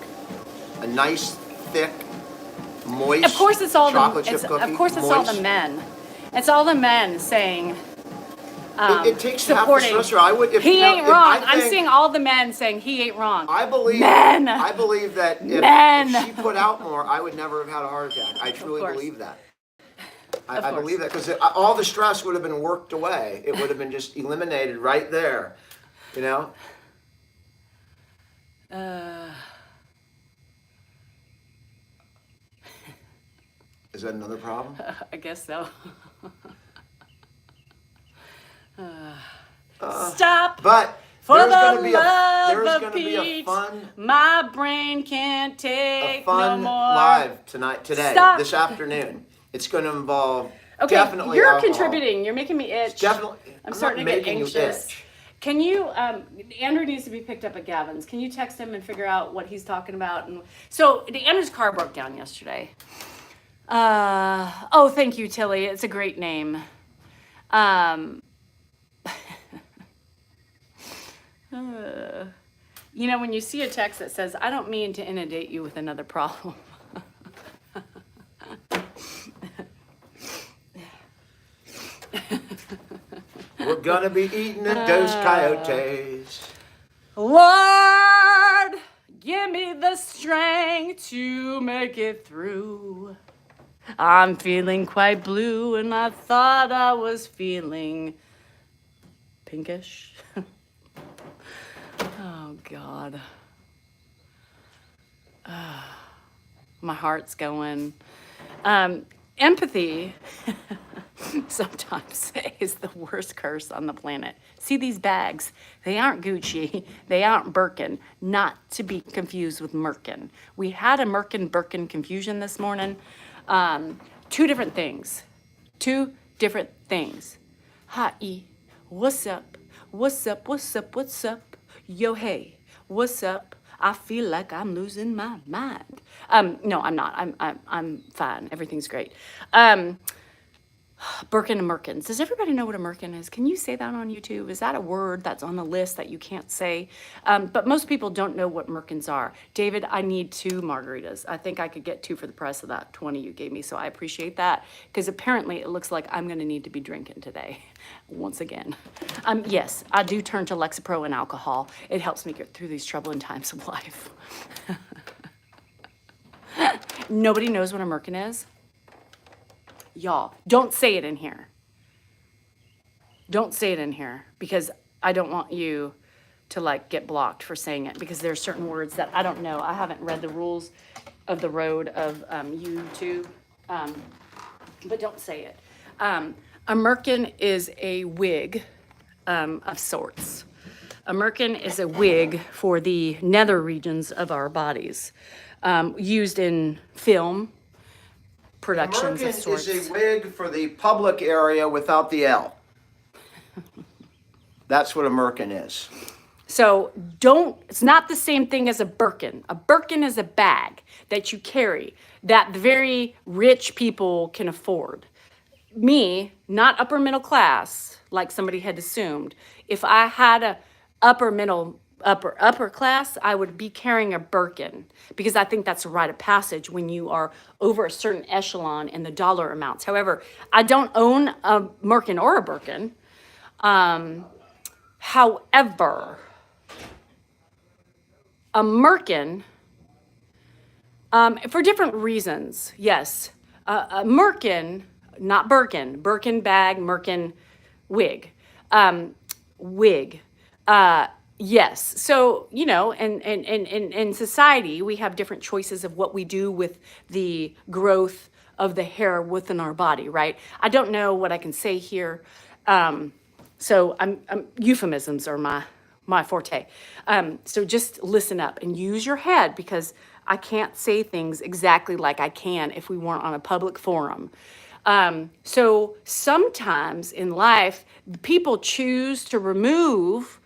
[SPEAKER 2] a nice, thick, moist
[SPEAKER 1] Of course, it's all
[SPEAKER 2] chocolate
[SPEAKER 1] the.
[SPEAKER 2] chip cookie.
[SPEAKER 1] Of course, it's all the
[SPEAKER 2] moist.
[SPEAKER 1] men. It's all the men saying.
[SPEAKER 2] It takes half the
[SPEAKER 1] supporting.
[SPEAKER 2] stressor. I would. If,
[SPEAKER 1] He
[SPEAKER 2] now,
[SPEAKER 1] ain't
[SPEAKER 2] if
[SPEAKER 1] wrong.
[SPEAKER 2] I
[SPEAKER 1] I'm
[SPEAKER 2] think-
[SPEAKER 1] seeing all the men saying he ain't wrong.
[SPEAKER 2] I believe.
[SPEAKER 1] Men.
[SPEAKER 2] I believe that if
[SPEAKER 1] Men.
[SPEAKER 2] she put out more, I would never have had a heart attack. I truly
[SPEAKER 1] course.
[SPEAKER 2] believe that. I
[SPEAKER 1] course.
[SPEAKER 2] believe that because all the stress would have been worked away. It would have been just eliminated right there. Is that another problem?
[SPEAKER 1] I guess so. Stop.
[SPEAKER 2] But
[SPEAKER 1] For
[SPEAKER 2] there's
[SPEAKER 1] the
[SPEAKER 2] going to be
[SPEAKER 1] love of
[SPEAKER 2] be a
[SPEAKER 1] Pete,
[SPEAKER 2] fun
[SPEAKER 1] my brain can't take no more.
[SPEAKER 2] live today,
[SPEAKER 1] Stop.
[SPEAKER 2] this afternoon. It's going to involve
[SPEAKER 1] Okay,
[SPEAKER 2] definitely
[SPEAKER 1] you're
[SPEAKER 2] alcohol.
[SPEAKER 1] contributing. You're making me itch.
[SPEAKER 2] Definitely.
[SPEAKER 1] I'm
[SPEAKER 2] not
[SPEAKER 1] starting to get
[SPEAKER 2] making you
[SPEAKER 1] anxious.
[SPEAKER 2] itch.
[SPEAKER 1] Can you, Andrew needs to be picked up at Gavin's. Can you text him and figure out what he's talking about? And so Andrew's car broke down yesterday. Oh, thank you, Tilly. It's a great name. When you see a text that says, I don't mean to inundate you with another problem.
[SPEAKER 2] We're going to be eating at Dos Coyotes.
[SPEAKER 1] Lord, give me the strength to make it through. I'm feeling quite blue, and I thought I was feeling pinkish. Oh, God. My heart's going. Empathy sometimes is the worst curse on the planet. See these bags? They aren't Gucci. They aren't Birkin. Not to be confused with Merkin. We had a Merkin-Birkin confusion this morning. Two different things. Hi, what's up? What's up? What's up? What's up? Yo, hey, what's up? I feel like I'm losing my mind. No, I'm not. I'm fine. Everything's great. Birkin and Merkins. Does everybody know what a Merkin is? Can you say that on YouTube? Is that a word that's on the list that you can't say? But most people don't know what Merkins are. David, I need 2 margaritas. I think I could get 2 for the price of that 20 you gave me, so I appreciate that, because apparently it looks like I'm going to need to be drinking today, once again. Yes, I do turn to Lexapro and alcohol. It helps me get through these troubling times of life. Nobody knows what a Merkin is? Y'all, don't say it in here. Don't say it in here, because I don't want you to get blocked for saying it, because there's certain words that I don't know. I haven't read the rules of the road of YouTube, but don't say it. A Merkin is a wig of sorts. A Merkin is a wig for the nether regions of our bodies, used in film productions of sorts.
[SPEAKER 2] Merkin is a wig for the public area without the L. That's what a Merkin is.
[SPEAKER 1] So it's not the same thing as a Birkin. A Birkin is a bag that you carry that the very rich people can afford. Me, not upper middle class, like somebody had assumed. If I had a upper class, I would be carrying a Birkin because I think that's a rite of passage when you are over a certain echelon in the dollar amounts. However, I don't own a Merkin or a Birkin. However, a Merkin, for different reasons, yes. A Merkin, not Birkin, Birkin bag, Merkin wig. Wig. Yes. So, in society, we have different choices of what we do with the growth of the hair within our body, right? I don't know what I can say here. So euphemisms are my forte. So just listen up and use your head because I can't say things exactly like I can if we weren't on a public forum. So sometimes in life, people choose to remove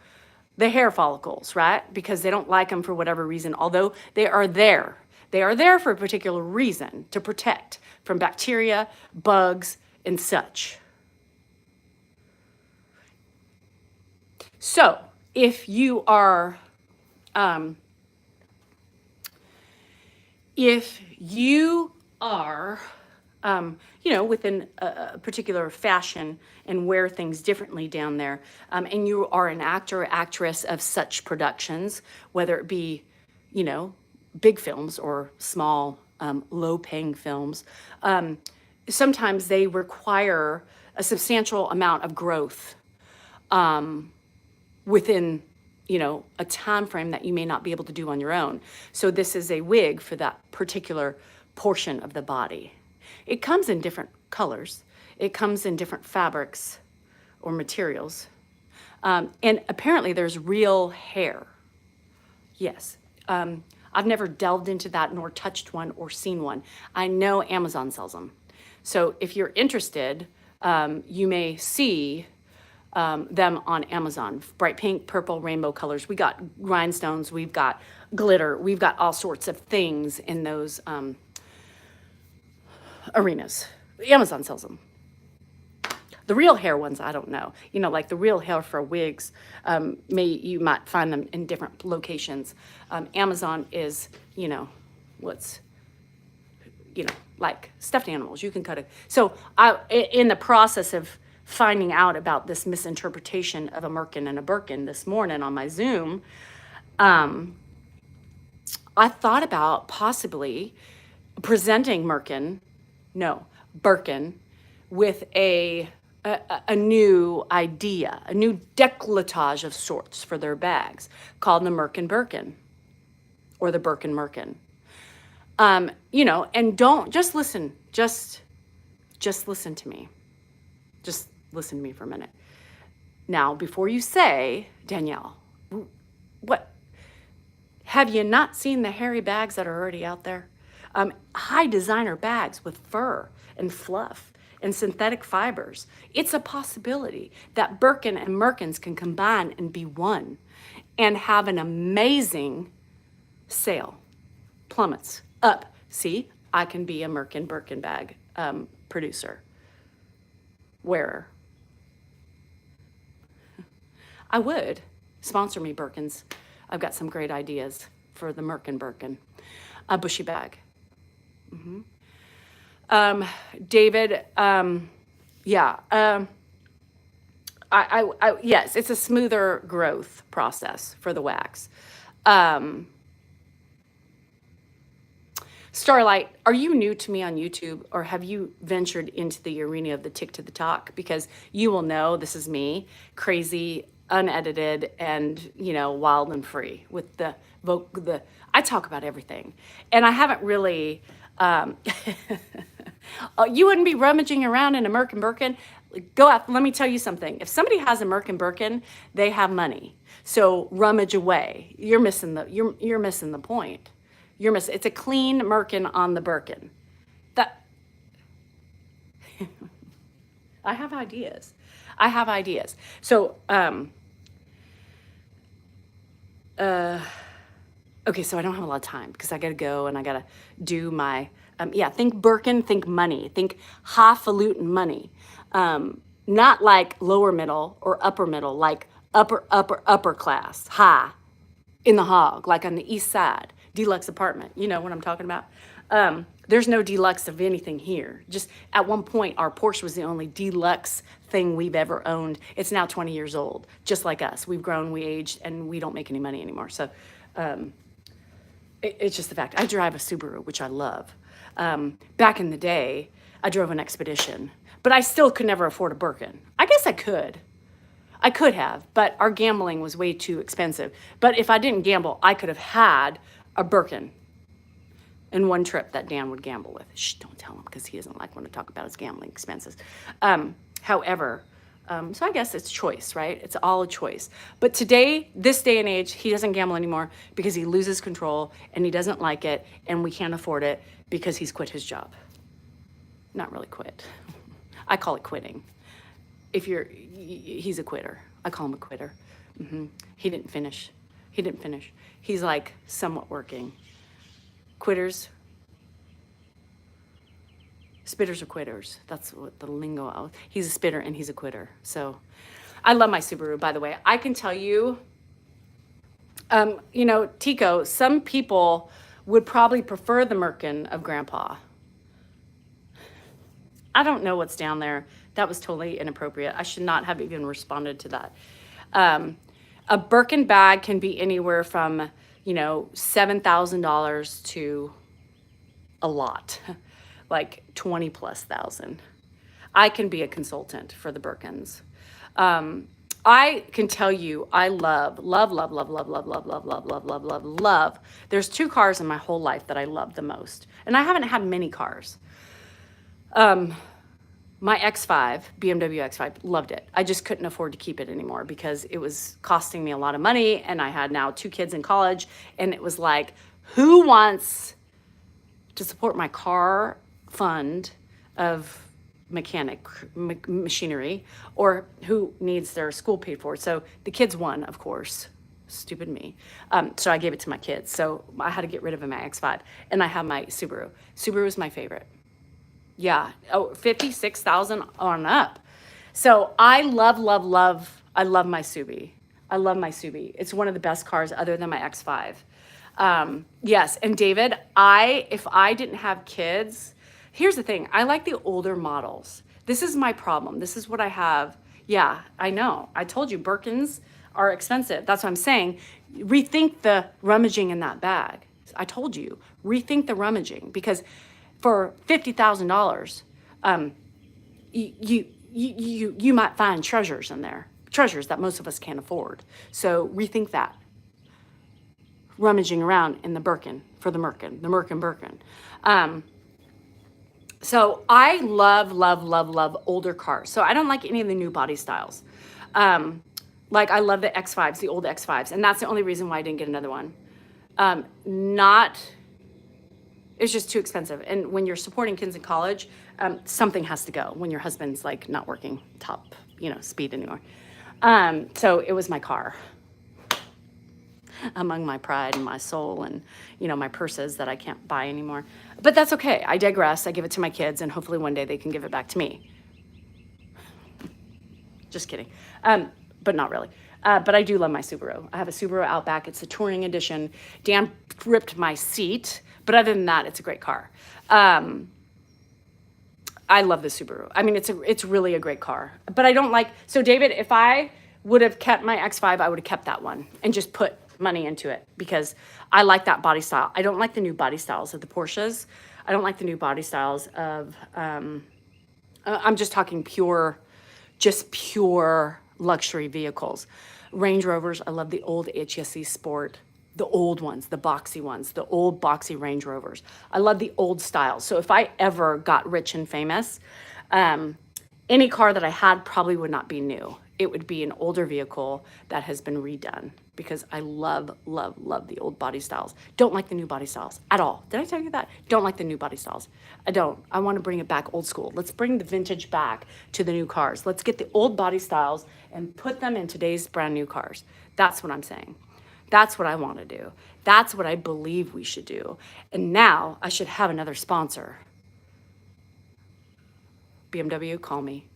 [SPEAKER 1] the hair follicles, right? Because they don't like them for whatever reason, although they are there. They are there for a particular reason to protect from bacteria, bugs, and such. So if you are, within a particular fashion and wear things differently down there, and you are an actor or actress of such productions, whether it be, big films or small, low-paying films, sometimes they require a substantial amount of growth within a time frame that you may not be able to do on your own. So this is a wig for that particular portion of the body. It comes in different colors. It comes in different fabrics or materials. And apparently there's real hair. Yes. I've never delved into that nor touched one or seen one. I know Amazon sells them. So if you're interested, you may see them on Amazon. Bright pink, purple, rainbow colors. We got rhinestones, we've got glitter, we've got all sorts of things in those arenas. Amazon sells them. The real hair ones, I don't know. Like the real hair for wigs, you might find them in different locations. Amazon is, what's, like stuffed animals. You can cut it. So in the process of finding out about this misinterpretation of a Merkin and a Birkin this morning on my Zoom, I thought about possibly presenting Birkin, with a new idea, a new décolletage of sorts for their bags called the Merkin Birkin or the Birkin Merkin. And don't just listen, just listen to me. Just listen to me for a minute. Now, before you say, Danielle, what? Have you not seen the hairy bags that are already out there? High designer bags with fur and fluff and synthetic fibers. It's a possibility that Birkin and Merkins can combine and be one and have an amazing sale. Plummets up. See, I can be a Merkin Birkin bag producer, wearer. I would. Sponsor me, Birkins. I've got some great ideas for the Merkin Birkin. A bushy bag. David, yes, it's a smoother growth process for the wax. Starlight, are you new to me on YouTube, or have you ventured into the arena of the tick to the talk? Because you will know this is me, crazy, unedited, and wild and free with the I talk about everything, and I haven't really. You wouldn't be rummaging around in a Merkin Birkin. Go out. Let me tell you something. If somebody has a Merkin Birkin, they have money. So rummage away. You're missing the point. It's a clean Merkin on the Birkin. I have ideas. So Okay, so I don't have a lot of time because I got to go and I got to do my, think Birkin, think money, think highfalutin money. Not like lower middle or upper middle, like upper class, high in the hog, like on the east side, deluxe apartment. You know what I'm talking about? There's no deluxe of anything here. Just at one point, our Porsche was the only deluxe thing we've ever owned. It's now 20 years old, just like us. We've grown, we aged, and we don't make any money anymore. So it's just the fact. I drive a Subaru, which I love. Back in the day, I drove an Expedition, but I still could never afford a Birkin. I guess I could. I could have, but our gambling was way too expensive. But if I didn't gamble, I could have had a Birkin in one trip that Dan would gamble with. Shh, don't tell him because he doesn't like when I talk about his gambling expenses. However, so I guess it's choice, right? It's all a choice. But today, this day and age, he doesn't gamble anymore because he loses control and he doesn't like it and we can't afford it because he's quit his job. Not really quit. I call it quitting. He's a quitter. I call him a quitter. He didn't finish. He's like somewhat working. Quitters. Spitters are quitters. That's what the lingo. He's a spitter and he's a quitter. So I love my Subaru, by the way. I can tell you, Tico, some people would probably prefer the Merkin of Grandpa. I don't know what's down there. That was totally inappropriate. I should not have even responded to that. A Birkin bag can be anywhere from, $7,000 to a lot, like 20 plus thousand. I can be a consultant for the Birkins. I can tell you, I love. There's two cars in my whole life that I love the most. And I haven't had many cars. My X5, BMW X5, loved it. I just couldn't afford to keep it anymore because it was costing me a lot of money and I had now 2 kids in college and it was like, who wants to support my car fund of machinery or who needs their school paid for? So the kids won, of course. Stupid me. So I gave it to my kids. So I had to get rid of my X5 and I have my Subaru. Subaru is my favorite. Yeah, 56,000 on up. So I love my Subi. I love my Subi. It's one of the best cars other than my X5. Yes, and David, if I didn't have kids, here's the thing. I like the older models. This is my problem. This is what I have. Yeah, I know. I told you Birkins are expensive. That's what I'm saying. Rethink the rummaging in that bag. I told you, rethink the rummaging because for $50,000, you might find treasures in there, treasures that most of us can't afford. So rethink that. Rummaging around in the Birkin for the Merkin Birkin. So I love older cars. So I don't like any of the new body styles. Like I love the X5s, the old X5s, and that's the only reason why I didn't get another one. It's just too expensive. And when you're supporting kids in college, something has to go when your husband's like not working top, speed anymore. So it was my car. Among my pride and my soul and, my purses that I can't buy anymore. But that's okay. I digress. I give it to my kids and hopefully one day they can give it back to me. Just kidding. But not really. But I do love my Subaru. I have a Subaru Outback. It's the touring edition. Dan ripped my seat. But other than that, it's a great car. I love the Subaru. I mean, it's really a great car. But I don't like, so David, if I would have kept my X5, I would have kept that one and just put money into it because I like that body style. I don't like the new body styles of the Porsches. I don't like the new body styles of, I'm just talking pure luxury vehicles. Range Rovers, I love the old HSE Sport. The old ones, the boxy ones, the old boxy Range Rovers. I love the old styles. So if I ever got rich and famous, any car that I had probably would not be new. It would be an older vehicle that has been redone because I love the old body styles. Don't like the new body styles at all. Did I tell you that? Don't like the new body styles. I don't. I want to bring it back old school. Let's bring the vintage back to the new cars. Let's get the old body styles and put them in today's brand new cars. That's what I'm saying. That's what I want to do. That's what I believe we should do. And now I should have another sponsor. BMW, call me.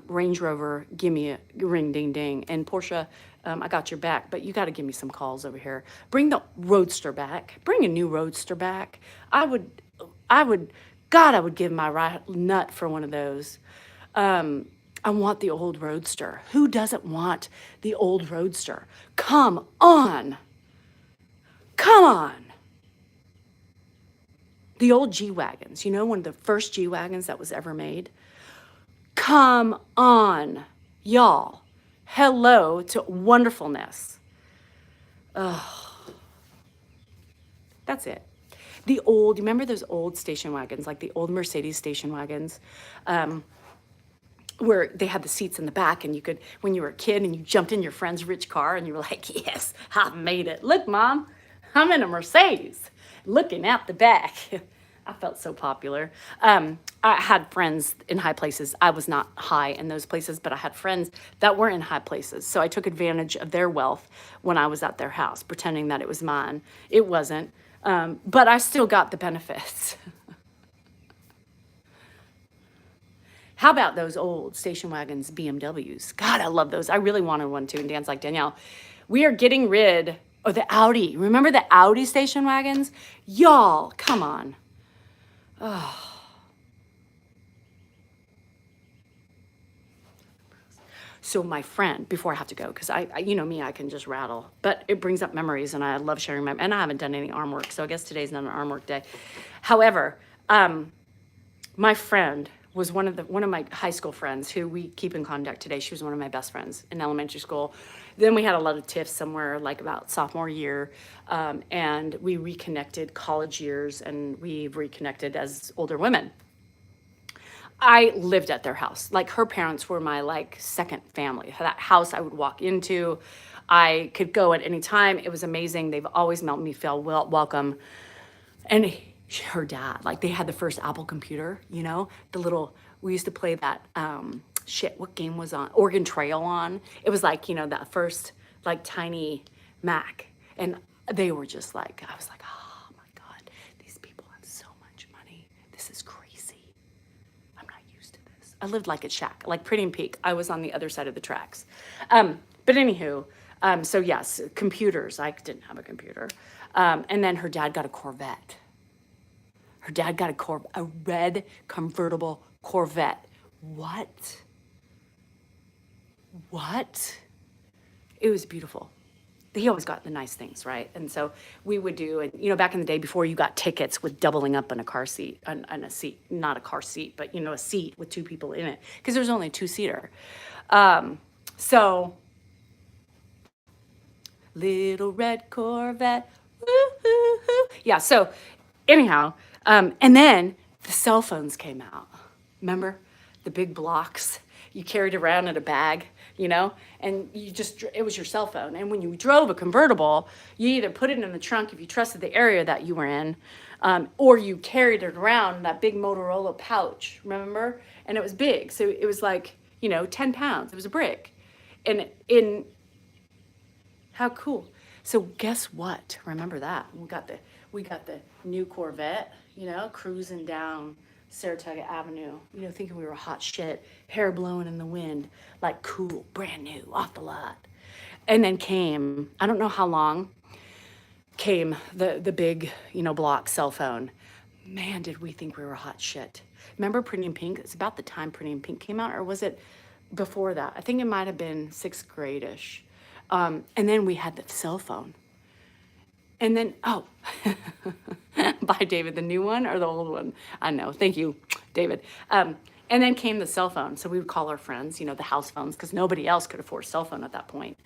[SPEAKER 1] Range Rover, give me a ring, ding, ding. And Porsche, I got your back, but you got to give me some calls over here. Bring the Roadster back. Bring a new Roadster back. I would, God, I would give my right nut for one of those. I want the old Roadster. Who doesn't want the old Roadster? Come on. Come on. The old G-Wagons, one of the first G-Wagons that was ever made. Come on, y'all. Hello to wonderfulness. That's it. You remember those old station wagons, like the old Mercedes station wagons, where they had the seats in the back, and you could, when you were a kid and you jumped in your friend's rich car and you were like, yes, I made it. Look, Mom, I'm in a Mercedes, looking out the back. I felt so popular. I had friends in high places. I was not high in those places, but I had friends that were in high places. So I took advantage of their wealth when I was at their house, pretending that it was mine. It wasn't, but I still got the benefits. How about those old station wagons, BMWs? God, I love those. I really wanted one too. And Dan's like, Danielle, we are getting rid of the Audi. Remember the Audi station wagons? Y'all, come on. Oh. So my friend, before I have to go, because I you know me, I can just rattle, but it brings up memories, and I love sharing and I haven't done any arm work, so I guess today's not an arm work day. However, my friend was one of my high school friends who we keep in contact today. She was one of my best friends in elementary school. Then we had a lot of tiffs somewhere like about sophomore year, and we reconnected college years, and we reconnected as older women. I lived at their house. Like, her parents were my second family. That house I would walk into. I could go at any time. It was amazing. They've always made me feel welcome. And her dad, they had the first Apple computer, we used to play that, what game was on? Oregon Trail on. It was that first tiny Mac. And they were just I was like, oh my God, these people have so much money. This is crazy. I'm not used to this. I lived like a shack, like Pretty in Pink. I was on the other side of the tracks. But anywho, so yes, computers. I didn't have a computer. And then her dad got a Corvette. Her dad got a red convertible Corvette. What? It was beautiful. He always got the nice things, right? And so we would do, and back in the day before you got tickets with doubling up in a car seat, on a seat, not a car seat, but a seat with two people in it, because there's only a two-seater. So, little red Corvette, woo-hoo-hoo. Yeah, so anyhow, and then the cell phones came out. Remember? The big blocks you carried around in a bag, and it was your cell phone. And when you drove a convertible, you either put it in the trunk if you trusted the area that you were in, or you carried it around in that big Motorola pouch, remember? And it was big. So it was 10 pounds. It was a brick. And how cool. So guess what? Remember that. We got the new Corvette, cruising down Saratoga Avenue, thinking we were hot shit, hair blowing in the wind, cool, brand new, off the lot. And then came, I don't know how long, came the big, block cell phone. Man, did we think we were hot shit. Remember Pretty in Pink? It's about the time Pretty in Pink came out, or was it before that? I think it might have been 6th grade-ish. And then we had the cell phone. And then, bye, David, the new one or the old one? I know. Thank you, David. And then came the cell phone. So we would call our friends, the house phones, because nobody else could afford a cell phone at that point.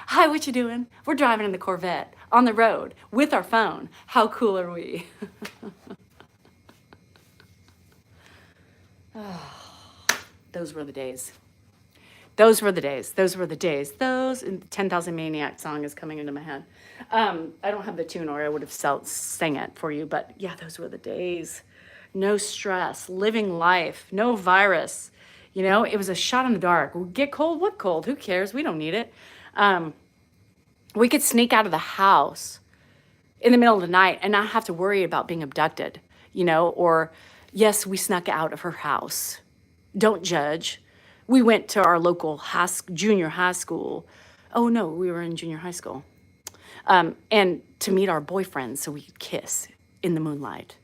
[SPEAKER 1] Hi, what you doing? We're driving in the Corvette on the road with our phone. How cool are we? Those were the days. Those were the days. Those 10,000 Maniac song is coming into my head. I don't have the tune, or I would have sang it for you. But yeah, those were the days. No stress, living life, no virus. It was a shot in the dark. Get cold? What cold? Who cares? We don't need it. We could sneak out of the house in the middle of the night and not have to worry about being abducted, or yes, we snuck out of her house. Don't judge. We went to our local junior high school. Oh no, we were in junior high school. And to meet our boyfriends so we could kiss in the moonlight.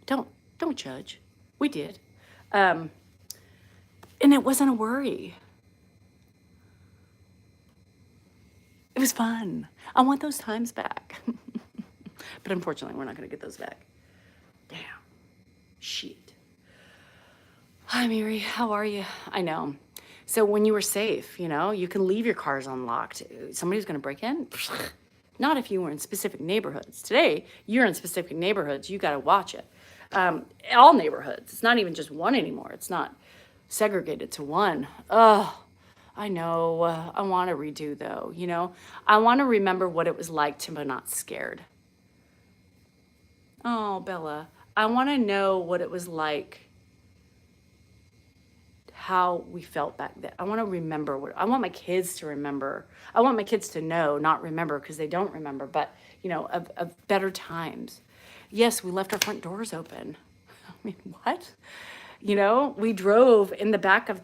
[SPEAKER 1] Don't judge. We did. And it wasn't a worry. It was fun. I want those times back. But unfortunately, we're not going to get those back. Damn. Shit. Hi, Mary. How are you? I know. So when you were safe, you can leave your cars unlocked. Somebody's going to break in? Not if you were in specific neighborhoods. Today, you're in specific neighborhoods. You got to watch it. All neighborhoods. It's not even just one anymore. It's not segregated to one. Oh, I know. I want to redo, though. I want to remember what it was like to be not scared. Oh, Bella, I want to know what it was like, how we felt back then. I want to remember I want my kids to remember. I want my kids to know, not remember because they don't remember, but, of better times. Yes, we left our front doors open. I mean, what? We drove in the back of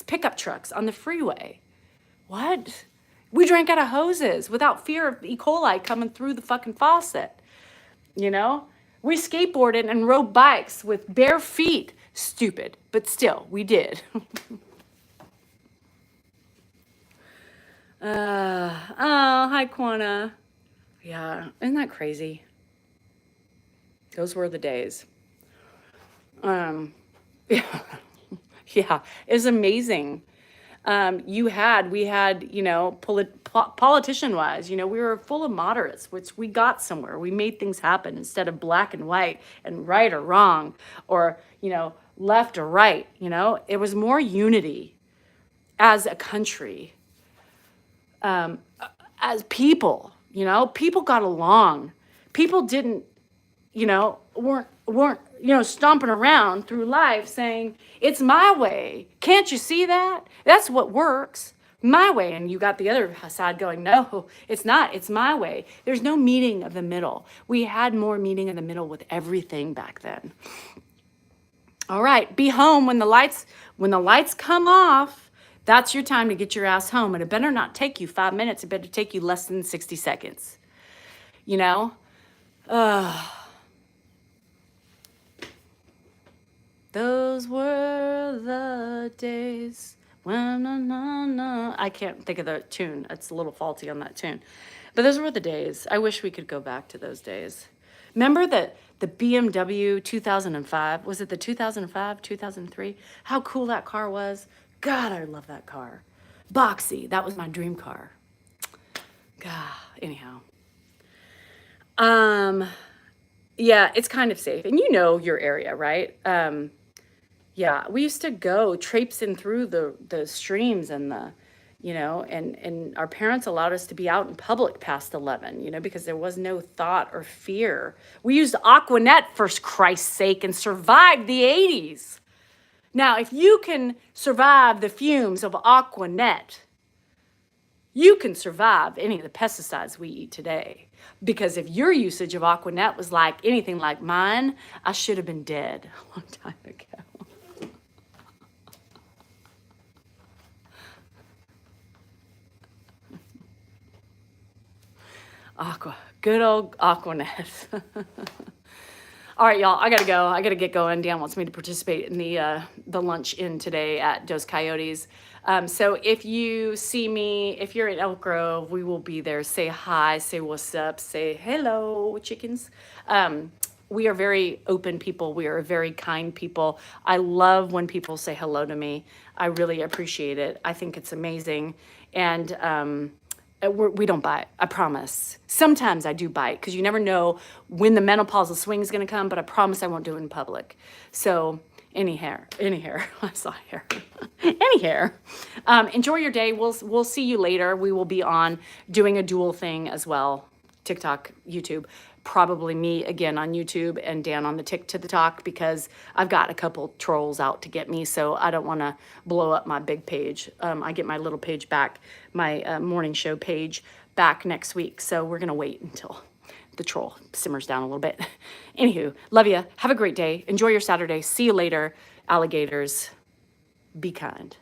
[SPEAKER 1] pickup trucks on the freeway. What? We drank out of hoses without fear of E. coli coming through the fucking faucet. We skateboarded and rode bikes with bare feet. Stupid, but still, we did. Hi, Quana. Yeah, isn't that crazy? Those were the days. Yeah, yeah, it was amazing. We had, politician-wise, we were full of moderates, which we got somewhere. We made things happen instead of black and white and right or wrong or, left or right, It was more unity as a country, as people, People got along. People didn't, weren't stomping around through life saying, it's my way. Can't you see that? That's what works. My way. And you got the other side going, no, it's not. It's my way. There's no meeting of the middle. We had more meeting in the middle with everything back then. All right. Be home when the lights come off. That's your time to get your ass home. And it better not take you 5 minutes. It better take you less than 60 seconds. Those were the days when I can't think of the tune. It's a little faulty on that tune. But those were the days. I wish we could go back to those days. Remember the BMW 2005? Was it the 2005, 2003? How cool that car was. God, I love that car. Boxy. That was my dream car. God, anyhow. Yeah, it's kind of safe. And your area, right? Yeah, we used to go traipsing through the streams and and our parents allowed us to be out in public past 11, because there was no thought or fear. We used Aquanet for Christ's sake and survived the 80s. Now, if you can survive the fumes of Aquanet, you can survive any of the pesticides we eat today. Because if your usage of Aquanet was like anything like mine, I should have been dead a long time ago. Good old Aquanet. All right, y'all, I gotta go. I gotta get going. Dan wants me to participate in the lunch-in today at Dos Coyotes. So if you see me, if you're in Elk Grove, we will be there. Say hi, say what's up, say hello, chickens. We are very open people. We are very kind people. I love when people say hello to me. I really appreciate it. I think it's amazing. And we don't bite, I promise. Sometimes I do bite because you never know when the menopausal swing is going to come, but I promise I won't do it in public. So any hair, I saw hair, any hair. Enjoy your day. We'll see you later. We will be on doing a dual thing as well. TikTok, YouTube, probably me again on YouTube and Dan on the TikTok because I've got a couple trolls out to get me. So I don't want to blow up my big page. I get my little page back, my morning show page. back next week. So we're going to wait until the troll simmers down a little bit. Anywho, love you. Have a great day. Enjoy your Saturday. See you later, alligators. Be kind.